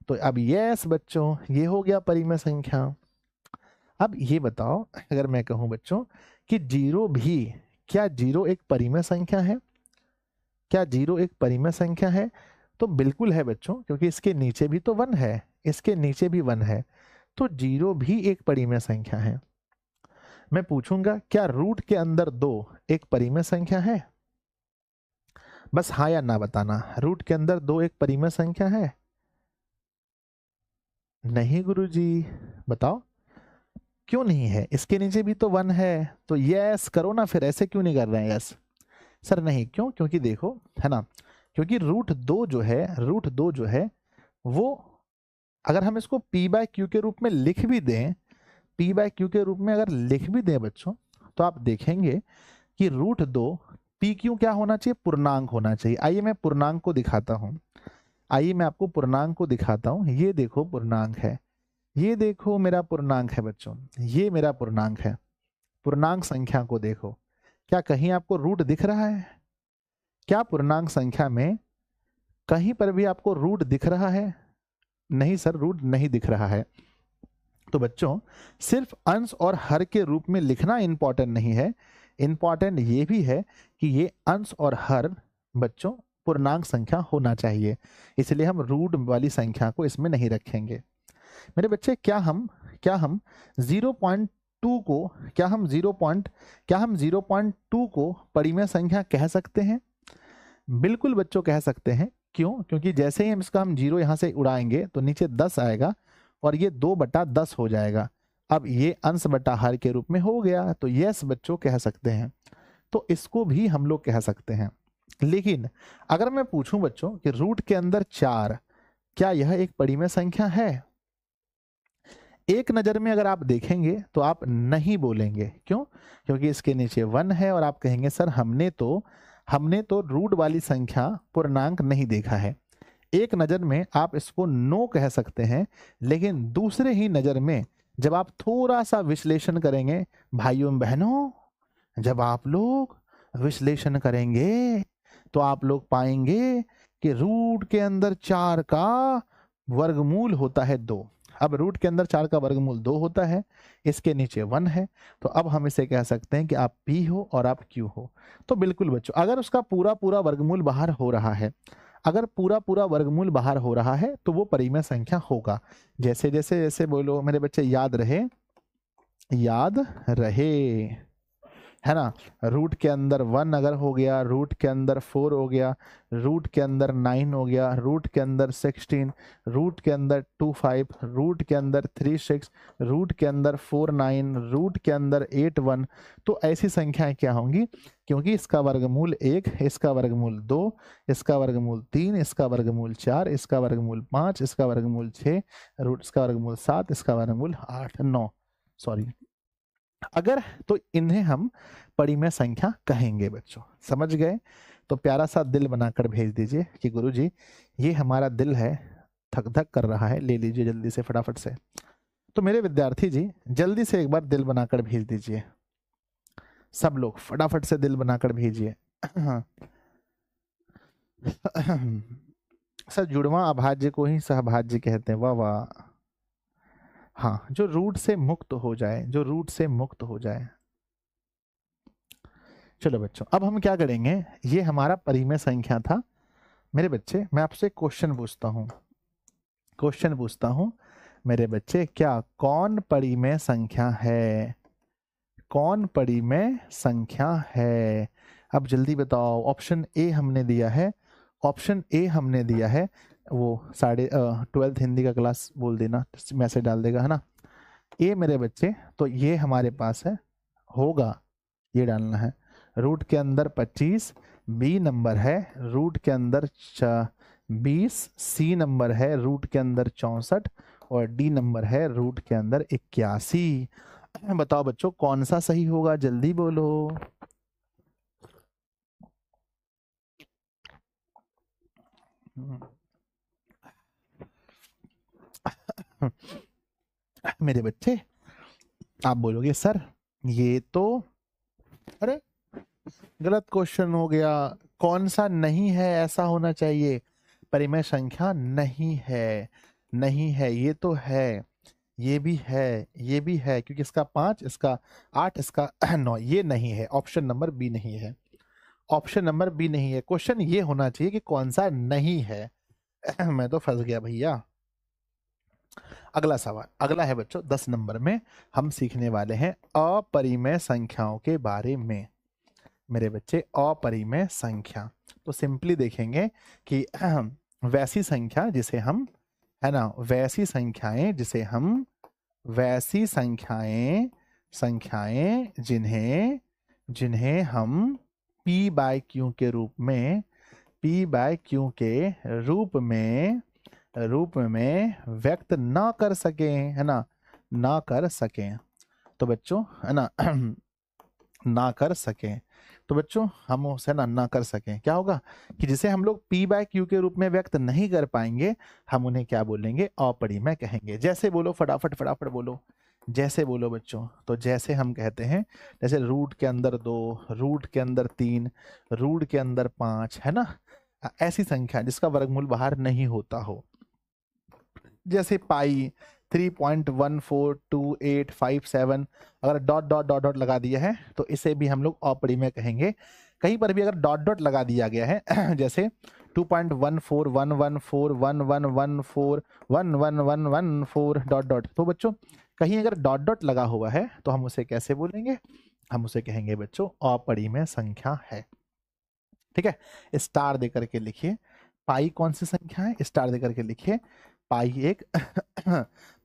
तो अब यस बच्चों, ये हो गया परिमेय संख्या। अब ये बताओ, अगर मैं कहूं बच्चों कि 0 भी, क्या 0 एक परिमेय संख्या है? क्या 0 एक परिमेय संख्या है? तो बिल्कुल है बच्चों, क्योंकि इसके नीचे भी तो 1 है, इसके नीचे भी 1 है, तो 0 भी एक परिमेय संख्या है। मैं पूछूंगा क्या रूट के अंदर 2 एक परिमेय संख्या है? बस हाँ या ना बताना। रूट के अंदर 2 एक परिमेय संख्या है? नहीं गुरुजी, बताओ क्यों नहीं है? इसके नीचे भी तो 1 है। तो यस करो ना, फिर ऐसे क्यों नहीं कर रहे हैं यस? सर नहीं, क्यों? क्योंकि देखो, है ना, क्योंकि √2 जो है, √2 जो है वो, अगर हम इसको p/q के रूप में लिख भी दें, p/q के रूप में अगर लिख भी दें बच्चों, तो आप देखेंगे कि √2 pq क्या होना चाहिए? पूर्णांक होना चाहिए। आइए मैं पूर्णांक को दिखाता हूं, आइए मैं आपको पूर्णांक को दिखाता हूं। ये देखो पूर्णांक है, ये देखो मेरा पूर्णांक है बच्चों, ये मेरा पूर्णांक है। पूर्णांक संख्या को देखो, क्या कहीं आपको रूट दिख रहा है? क्या पूर्णांक संख्या में कहीं पर भी आपको रूट दिख रहा है? नहीं सर, रूट नहीं दिख रहा है। तो बच्चों सिर्फ अंश और हर के रूप में लिखना इंपॉर्टेंट नहीं है, इंपॉर्टेंट ये भी है कि ये अंश और हर बच्चों पूर्णांक संख्या होना चाहिए, इसलिए हम रूट वाली संख्या को इसमें नहीं रखेंगे। मेरे बच्चे क्या हम 0.2 को, क्या हम 0.2 को परिमेय संख्या कह सकते हैं? बिल्कुल बच्चों कह सकते हैं। क्यों? क्योंकि जैसे ही हम इसका 0 यहाँ से उड़ाएंगे तो नीचे 10 आएगा और ये 2/10 हो जाएगा। अब ये अंश बटा हर के रूप में हो गया, तो यस बच्चों कह सकते हैं। तो इसको भी हम लोग कह सकते हैं। लेकिन अगर मैं पूछूं बच्चों कि रूट के अंदर 4, क्या यह एक परिमेय संख्या है? एक नजर में अगर आप देखेंगे तो आप नहीं बोलेंगे। क्यों? क्योंकि इसके नीचे 1 है और आप कहेंगे सर हमने तो रूट वाली संख्या पूर्णांक नहीं देखा है। एक नज़र में आप इसको नो कह सकते हैं, लेकिन दूसरे ही नज़र में जब आप थोड़ा सा विश्लेषण करेंगे भाइयों बहनों, जब आप लोग विश्लेषण करेंगे तो आप लोग पाएंगे कि रूट के अंदर 4 का वर्गमूल होता है 2। अब रूट के अंदर 4 का वर्गमूल 2 होता है, इसके नीचे 1 है, तो अब हम इसे कह सकते हैं कि आप P हो और आप Q हो। तो बिल्कुल बच्चों, अगर उसका पूरा पूरा वर्गमूल बाहर हो रहा है, अगर पूरा पूरा वर्गमूल बाहर हो रहा है तो वो परिमेय संख्या होगा। जैसे जैसे जैसे बोलो मेरे बच्चे, याद रहे, याद रहे, है ना। रूट के अंदर 1 अगर हो गया, रूट के अंदर 4 हो गया, रूट के अंदर 9 हो गया, रूट के अंदर 16, रूट के अंदर 2 5, रूट के अंदर 3 6, रूट के अंदर 4 9, रूट के अंदर 8 1, तो ऐसी संख्याएं क्या होंगी? क्योंकि इसका वर्गमूल 1, इसका वर्गमूल 2, इसका वर्गमूल 3, इसका वर्गमूल 4, इसका वर्गमूल 5, इसका वर्गमूल 6, रूट इसका वर्गमूल 7, इसका वर्गमूल 8 9, सॉरी, अगर तो इन्हें हम परिमेय संख्या कहेंगे बच्चों। समझ गए? तो प्यारा सा दिल बनाकर भेज दीजिए कि गुरुजी ये हमारा दिल है, धक धक कर रहा है, ले लीजिए जल्दी से फटाफट से। तो मेरे विद्यार्थी जी जल्दी से एक बार दिल बनाकर भेज दीजिए, सब लोग फटाफट से दिल बनाकर भेजिए। सर जुड़वा अभाज्य को ही सहभाज्य कहते हैं, वाह वाह। हाँ, जो रूट से मुक्त हो जाए, जो रूट से मुक्त हो जाए। चलो बच्चों, अब हम क्या करेंगे, ये हमारा परिमेय संख्या था। मेरे बच्चे मैं आपसे क्वेश्चन पूछता हूँ, क्वेश्चन पूछता हूँ मेरे बच्चे, क्या कौन परिमेय संख्या है? कौन परिमेय संख्या है? अब जल्दी बताओ। ऑप्शन ए हमने दिया है, ऑप्शन ए हमने दिया है, वो 12th हिंदी का क्लास बोल देना, मैसेज डाल देगा, है ना। ए मेरे बच्चे, तो ये हमारे पास है, होगा, ये डालना है। रूट के अंदर 25, बी नंबर है, रूट के अंदर 20, सी नंबर है, रूट के अंदर 64, और डी नंबर है, रूट के अंदर 81। बताओ बच्चों कौन सा सही होगा, जल्दी बोलो। मेरे बच्चे आप बोलोगे सर ये तो, अरे गलत क्वेश्चन हो गया, कौन सा नहीं है, ऐसा होना चाहिए। परिमेय संख्या नहीं है, नहीं है, ये तो है, ये भी है, ये भी है, क्योंकि इसका 5, इसका 8, इसका 9, ये नहीं है। ऑप्शन नंबर बी नहीं है, ऑप्शन नंबर बी नहीं है। क्वेश्चन ये होना चाहिए कि कौन सा नहीं है। मैं तो फंस गया भैया। अगला सवाल, अगला है बच्चों 10 नंबर में हम सीखने वाले हैं अपरिमेय संख्याओं के बारे में। मेरे बच्चे अपरिमेय संख्या, तो सिंपली देखेंगे कि वैसी संख्या जिसे हम, है ना, वैसी संख्याएं जिसे हम, वैसी संख्याएं, संख्याएं जिन्हें, जिन्हें हम P बाय Q के रूप में, P बाय Q के रूप में, रूप में व्यक्त ना कर सकें, है ना, ना कर सकें। तो बच्चों, है ना, ना कर सकें, तो बच्चों हम उसे ना कर सकें, क्या होगा कि जिसे हम लोग P बाय Q के रूप में व्यक्त नहीं कर पाएंगे, हम उन्हें क्या बोलेंगे, अपरिमेय कहेंगे। जैसे बोलो, फटाफट फटाफट बोलो, जैसे बोलो बच्चों। तो जैसे हम कहते हैं, जैसे रूट के अंदर 2, रूट के अंदर 3, रूट के अंदर 5, है ना, ऐसी संख्या जिसका वर्गमूल बाहर नहीं होता हो। जैसे पाई 3.142857, अगर डॉट डॉट डॉट डॉट लगा दिया है तो इसे भी हम लोग अपरिमेय कहेंगे। कहीं पर भी अगर डॉट डॉट लगा दिया गया है जैसे 2.1411411114111114 डॉट डॉट, तो बच्चों कहीं अगर डॉट डॉट लगा हुआ है तो हम उसे कैसे बोलेंगे, हम उसे कहेंगे बच्चों अपरिमेय संख्या है। ठीक है, स्टार देकर के लिखिए, पाई कौन सी संख्या है, स्टार देकर के लिखिए, पाई एक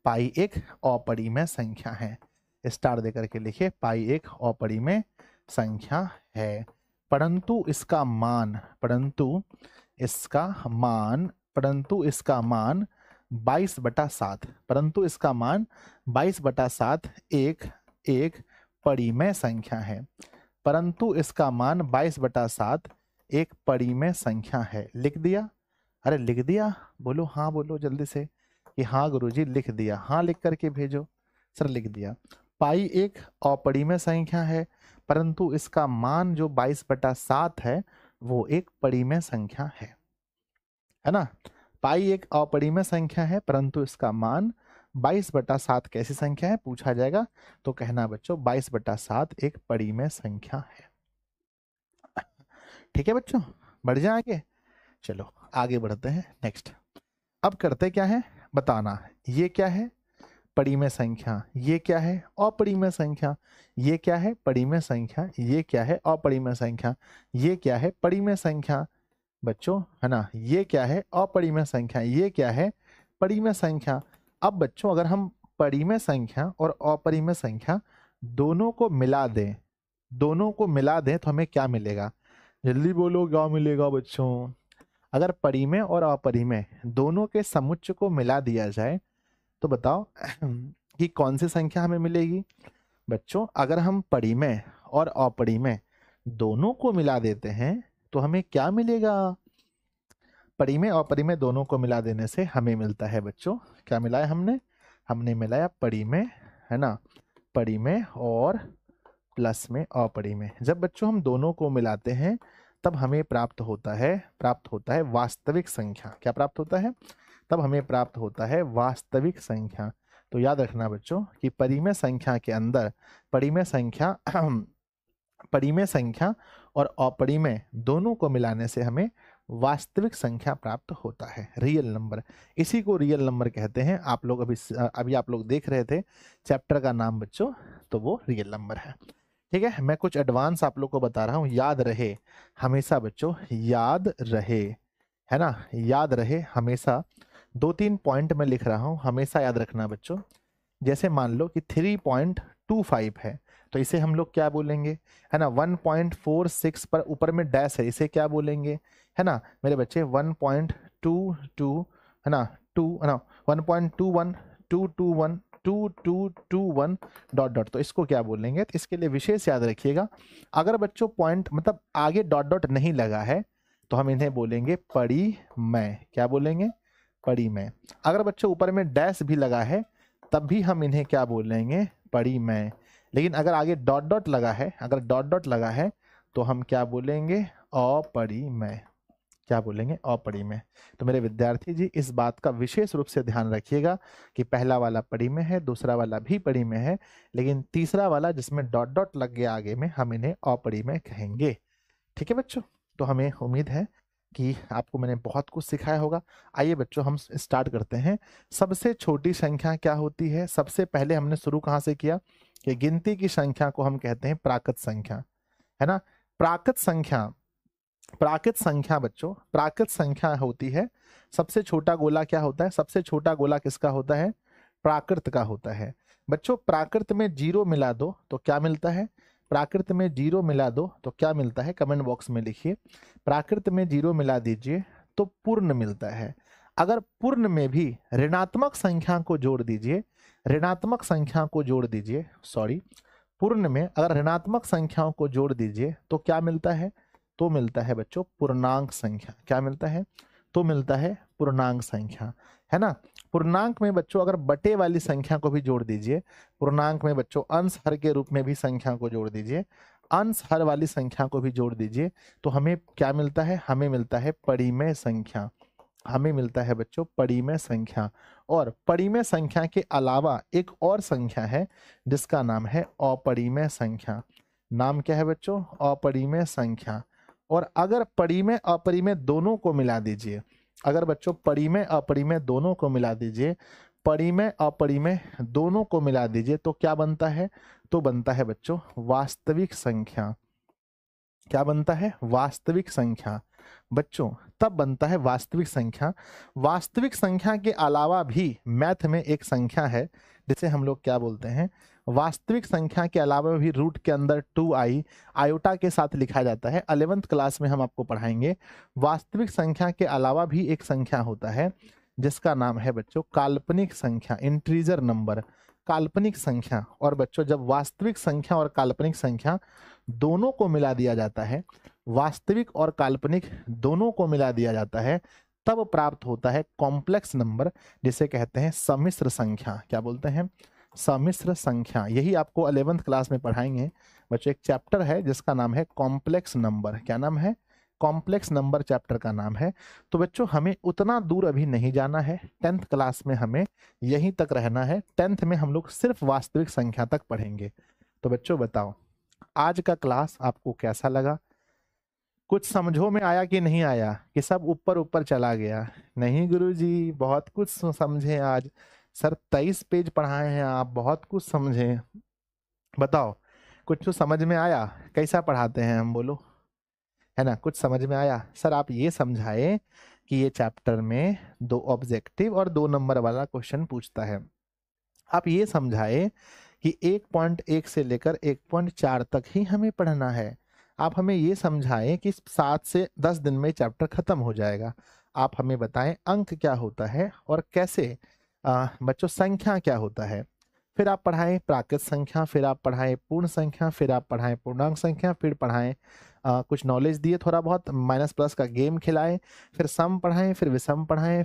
पाई एक अपरिमेय संख्या है। स्टार देकर के लिखिए, पाई एक अपरिमेय संख्या है, परंतु इसका मान, परंतु इसका मान, परंतु इसका मान 22/7, परंतु इसका मान 22/7 एक परिमेय संख्या है, परंतु इसका मान 22/7 एक परिमेय संख्या है। लिख दिया, अरे लिख दिया, बोलो हाँ, बोलो जल्दी से कि हाँ गुरुजी लिख दिया। हाँ लिख करके भेजो। सर लिख दिया। पाई एक अपरिमेय संख्या है, परंतु इसका मान जो 22/7 है वो एक परिमेय संख्या है ना। पाई एक अपरिमेय संख्या है, परंतु इसका मान 22/7 कैसी संख्या है पूछा जाएगा, तो कहना बच्चों 22/7 एक परिमेय संख्या है। ठीक है बच्चों, बढ़ जाए आगे। चलो आगे बढ़ते हैं नेक्स्ट। अब करते क्या है बताना। ये क्या है परिमेय संख्या, ये क्या है अपरिमेय संख्या, ये क्या है परिमेय संख्या, ये क्या है अपरिमेय संख्या, ये क्या है परिमेय संख्या बच्चों, है ना। ये क्या है अपरिमेय संख्या, ये क्या है परिमेय संख्या। अब बच्चों अगर हम परिमेय संख्या और अपरिमेय संख्या दोनों को मिला दें, दोनों को मिला दें तो हमें क्या मिलेगा, जल्दी बोलो क्या मिलेगा बच्चों। अगर परिमेय और अपरिमेय दोनों के समुच्चय को मिला दिया जाए तो बताओ कि कौन सी संख्या हमें मिलेगी। बच्चों अगर हम परिमेय और अपरिमेय दोनों को मिला देते हैं तो हमें क्या मिलेगा। परिमेय और अपरिमेय दोनों को मिला देने से हमें मिलता है बच्चों, क्या मिलाया हमने, हमने मिलाया परिमेय, है ना, परिमेय और प्लस में अपरिमेय। जब बच्चों हम दोनों को मिलाते हैं तब हमें प्राप्त होता है वास्तविक संख्या। क्या प्राप्त होता है, तब हमें प्राप्त होता है वास्तविक संख्या। तो याद रखना बच्चों कि परिमेय संख्या के अंदर परिमेय संख्या और अपरिमेय दोनों को मिलाने से हमें वास्तविक संख्या प्राप्त होता है, रियल नंबर। इसी को रियल नंबर कहते हैं। आप लोग अभी आप लोग देख रहे थे चैप्टर का नाम बच्चों, तो वो रियल नंबर है। ठीक है, मैं कुछ एडवांस आप लोग को बता रहा हूँ, याद रहे हमेशा बच्चों, याद रहे, है ना, याद रहे हमेशा। 2-3 पॉइंट मैं लिख रहा हूँ, हमेशा याद रखना बच्चों। जैसे मान लो कि 3.25 है तो इसे हम लोग क्या बोलेंगे, है ना। 1.46 पर ऊपर में डैश है, इसे क्या बोलेंगे, है ना मेरे बच्चे। 1.22 है ना, 2 है ना, 1.21 221 2221 डॉट डॉट, तो इसको क्या बोलेंगे। तो इसके लिए विशेष याद रखिएगा, अगर बच्चों पॉइंट मतलब आगे डॉट डॉट नहीं लगा है तो हम इन्हें बोलेंगे परिमेय। क्या बोलेंगे, परिमेय। अगर बच्चों ऊपर में डैश भी लगा है तब भी हम इन्हें क्या बोलेंगे, परिमेय। लेकिन अगर आगे डॉट डॉट लगा है, अगर डॉट डॉट लगा है तो हम क्या बोलेंगे, अपरिमेय। क्या बोलेंगे, अपरिमेय। तो मेरे विद्यार्थी जी इस बात का विशेष रूप से ध्यान रखिएगा कि पहला वाला परिमेय है, दूसरा वाला भी परिमेय है, लेकिन तीसरा वाला जिसमें डॉट डॉट लग गया आगे में, हम इन्हें अपरिमेय कहेंगे। ठीक है बच्चों, तो हमें उम्मीद है कि आपको मैंने बहुत कुछ सिखाया होगा। आइए बच्चों हम स्टार्ट करते हैं। सबसे छोटी संख्या क्या होती है, सबसे पहले हमने शुरू कहाँ से किया कि गिनती की संख्या को हम कहते हैं प्राकृत संख्या, है ना। प्राकृत संख्या, प्राकृत संख्या बच्चों, प्राकृत संख्या होती है, सबसे छोटा गोला क्या होता है, सबसे छोटा गोला किसका होता है, प्राकृत का होता है। बच्चों प्राकृत में 0 मिला दो तो क्या मिलता है, प्राकृत में 0 मिला दो तो क्या मिलता है, कमेंट बॉक्स में लिखिए। प्राकृत में 0 मिला दीजिए तो पूर्ण मिलता है। अगर पूर्ण में भी ऋणात्मक संख्या को जोड़ दीजिए, ऋणात्मक संख्या को जोड़ दीजिए, सॉरी, पूर्ण में अगर ऋणात्मक संख्याओं को जोड़ दीजिए तो क्या मिलता है, तो मिलता है बच्चों पूर्णांक संख्या। क्या मिलता है, तो मिलता है पूर्णांक संख्या, है ना। पूर्णांक में बच्चों अगर बटे वाली संख्या को भी जोड़ दीजिए, पूर्णांक में बच्चों अंश हर के रूप में भी संख्या को जोड़ दीजिए, अंश हर वाली संख्या को भी जोड़ दीजिए, तो हमें क्या मिलता है, हमें मिलता है परिमेय संख्या। हमें मिलता है बच्चों परिमेय संख्या। और परिमेय संख्या के अलावा एक और संख्या है जिसका नाम है अपरिमेय संख्या। नाम क्या है बच्चों, अपरिमेय संख्या। और अगर परिमेय अपरिमेय दोनों को मिला दीजिए, अगर बच्चों परिमेय अपरिमेय दोनों को मिला दीजिए, परिमेय अपरिमेय दोनों को मिला दीजिए तो क्या बनता है, तो बनता है बच्चों वास्तविक संख्या। क्या बनता है, वास्तविक संख्या। बच्चों तब बनता है वास्तविक संख्या। वास्तविक संख्या के अलावा भी मैथ में एक संख्या है जिसे हम लोग क्या बोलते हैं, वास्तविक संख्या के अलावा भी रूट के अंदर 2i आयोटा के साथ लिखा जाता है। 11th क्लास में हम आपको पढ़ाएंगे। वास्तविक संख्या के अलावा भी एक संख्या होता है जिसका नाम है बच्चों काल्पनिक संख्या, इंटीजर नंबर, काल्पनिक संख्या। और बच्चों जब वास्तविक संख्या और काल्पनिक संख्या दोनों को मिला दिया जाता है, वास्तविक और काल्पनिक दोनों को मिला दिया जाता है, तब प्राप्त होता है कॉम्प्लेक्स नंबर, जिसे कहते हैं सम्मिश्र संख्या। क्या बोलते हैं? सम्मिश्र संख्या। यही आपको 11th क्लास में पढ़ाएंगे बच्चों। एक चैप्टर है जिसका नाम है कॉम्प्लेक्स नंबर। क्या नाम है? कॉम्प्लेक्स नंबर चैप्टर का नाम है। तो बच्चों हमें उतना दूर अभी नहीं जाना है, 10th क्लास में हमें यहीं तक रहना है। 10th में हम लोग सिर्फ वास्तविक संख्या तक पढ़ेंगे। तो बच्चों बताओ, आज का क्लास आपको कैसा लगा? कुछ समझो में आया कि नहीं आया, कि सब ऊपर ऊपर चला गया? नहीं गुरुजी, बहुत कुछ समझे आज सर। 23 पेज पढ़ाए हैं आप, बहुत कुछ समझे। बताओ, कुछ तो समझ में आया? कैसा पढ़ाते हैं हम, बोलो, है ना? कुछ समझ में आया? सर आप ये समझाए कि ये चैप्टर में 2 ऑब्जेक्टिव और 2 नंबर वाला क्वेश्चन पूछता है। आप ये समझाए कि 1.1 से लेकर 1.4 तक ही हमें पढ़ना है। आप हमें ये समझाएं कि 7 से 10 दिन में चैप्टर खत्म हो जाएगा। आप हमें बताएं अंक क्या होता है और कैसे बच्चों संख्या क्या होता है। फिर आप पढ़ाएं प्राकृत संख्या, फिर आप पढ़ाएं पूर्ण संख्या, फिर आप पढ़ाएं पूर्णांक संख्या, फिर पढ़ाएं कुछ नॉलेज दिए, थोड़ा बहुत माइनस प्लस का गेम खिलाएं, फिर सम पढ़ाएं, फिर विषम पढ़ाएं,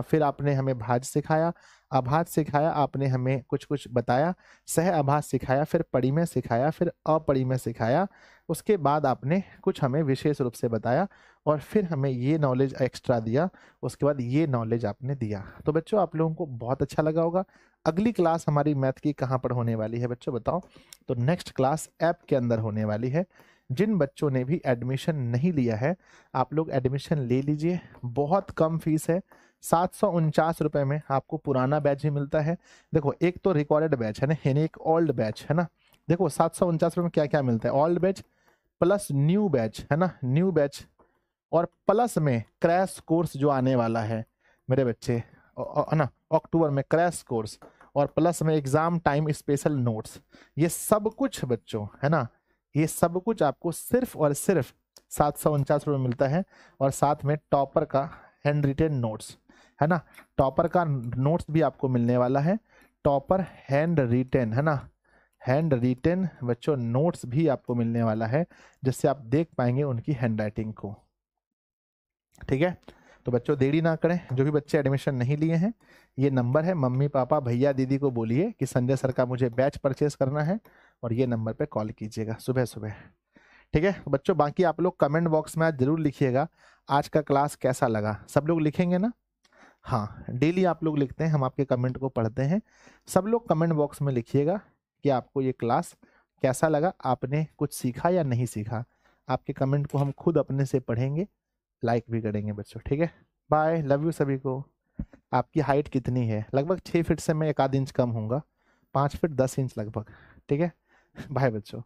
फिर आपने हमें भाज्य सिखाया, आभाज्य सिखाया, आपने हमें कुछ कुछ बताया, सह आभाज्य सिखाया, फिर परिमेय सिखाया, फिर अपरिमेय सिखाया। उसके बाद आपने कुछ हमें विशेष रूप से बताया और फिर हमें ये नॉलेज एक्स्ट्रा दिया। उसके बाद ये नॉलेज आपने दिया। तो बच्चों आप लोगों को बहुत अच्छा लगा होगा। अगली क्लास हमारी मैथ की कहाँ पर होने वाली है बच्चों, बताओ? तो नेक्स्ट क्लास ऐप के अंदर होने वाली है। जिन बच्चों ने भी एडमिशन नहीं लिया है, आप लोग एडमिशन ले लीजिए। बहुत कम फीस है, 749 रुपए में आपको पुराना बैच भी मिलता है। देखो, एक तो रिकॉर्डेड बैच है ना, यानी एक ओल्ड बैच है ना। देखो 749 रुपए में क्या क्या मिलता है, old batch plus new batch है ना, न्यू बैच, और प्लस में क्रैश कोर्स जो आने वाला है मेरे बच्चे, है ना, अक्टूबर में क्रैश कोर्स, और प्लस में एग्जाम टाइम स्पेशल नोट्स। ये सब कुछ बच्चों, है ना, ये सब कुछ आपको सिर्फ और सिर्फ 749 रुपये मिलता है। और साथ में टॉपर का हैंड रिटेन नोट्स, है ना, टॉपर का नोट्स भी आपको मिलने वाला है। टॉपर हैंड रिटेन, है ना, हैंड रिटेन बच्चों नोट्स भी आपको मिलने वाला है, जिससे आप देख पाएंगे उनकी हैंड राइटिंग को। ठीक है, तो बच्चों देरी ना करें। जो भी बच्चे एडमिशन नहीं लिए हैं, ये नंबर है, मम्मी पापा भैया दीदी को बोलिए कि संजय सर का मुझे बैच परचेस करना है, और ये नंबर पे कॉल कीजिएगा सुबह सुबह। ठीक है बच्चों, बाकी आप लोग कमेंट बॉक्स में आज जरूर लिखिएगा आज का क्लास कैसा लगा। सब लोग लिखेंगे ना? हाँ, डेली आप लोग लिखते हैं, हम आपके कमेंट को पढ़ते हैं। सब लोग कमेंट बॉक्स में लिखिएगा कि आपको ये क्लास कैसा लगा, आपने कुछ सीखा या नहीं सीखा। आपके कमेंट को हम खुद अपने से पढ़ेंगे, लाइक भी करेंगे बच्चों। ठीक है, बाय, लव यू सभी को। आपकी हाइट कितनी है? लगभग 6 फीट से मैं 1 आध इंच कम होऊंगा, 5 फीट 10 इंच लगभग। ठीक है, बाय बच्चों।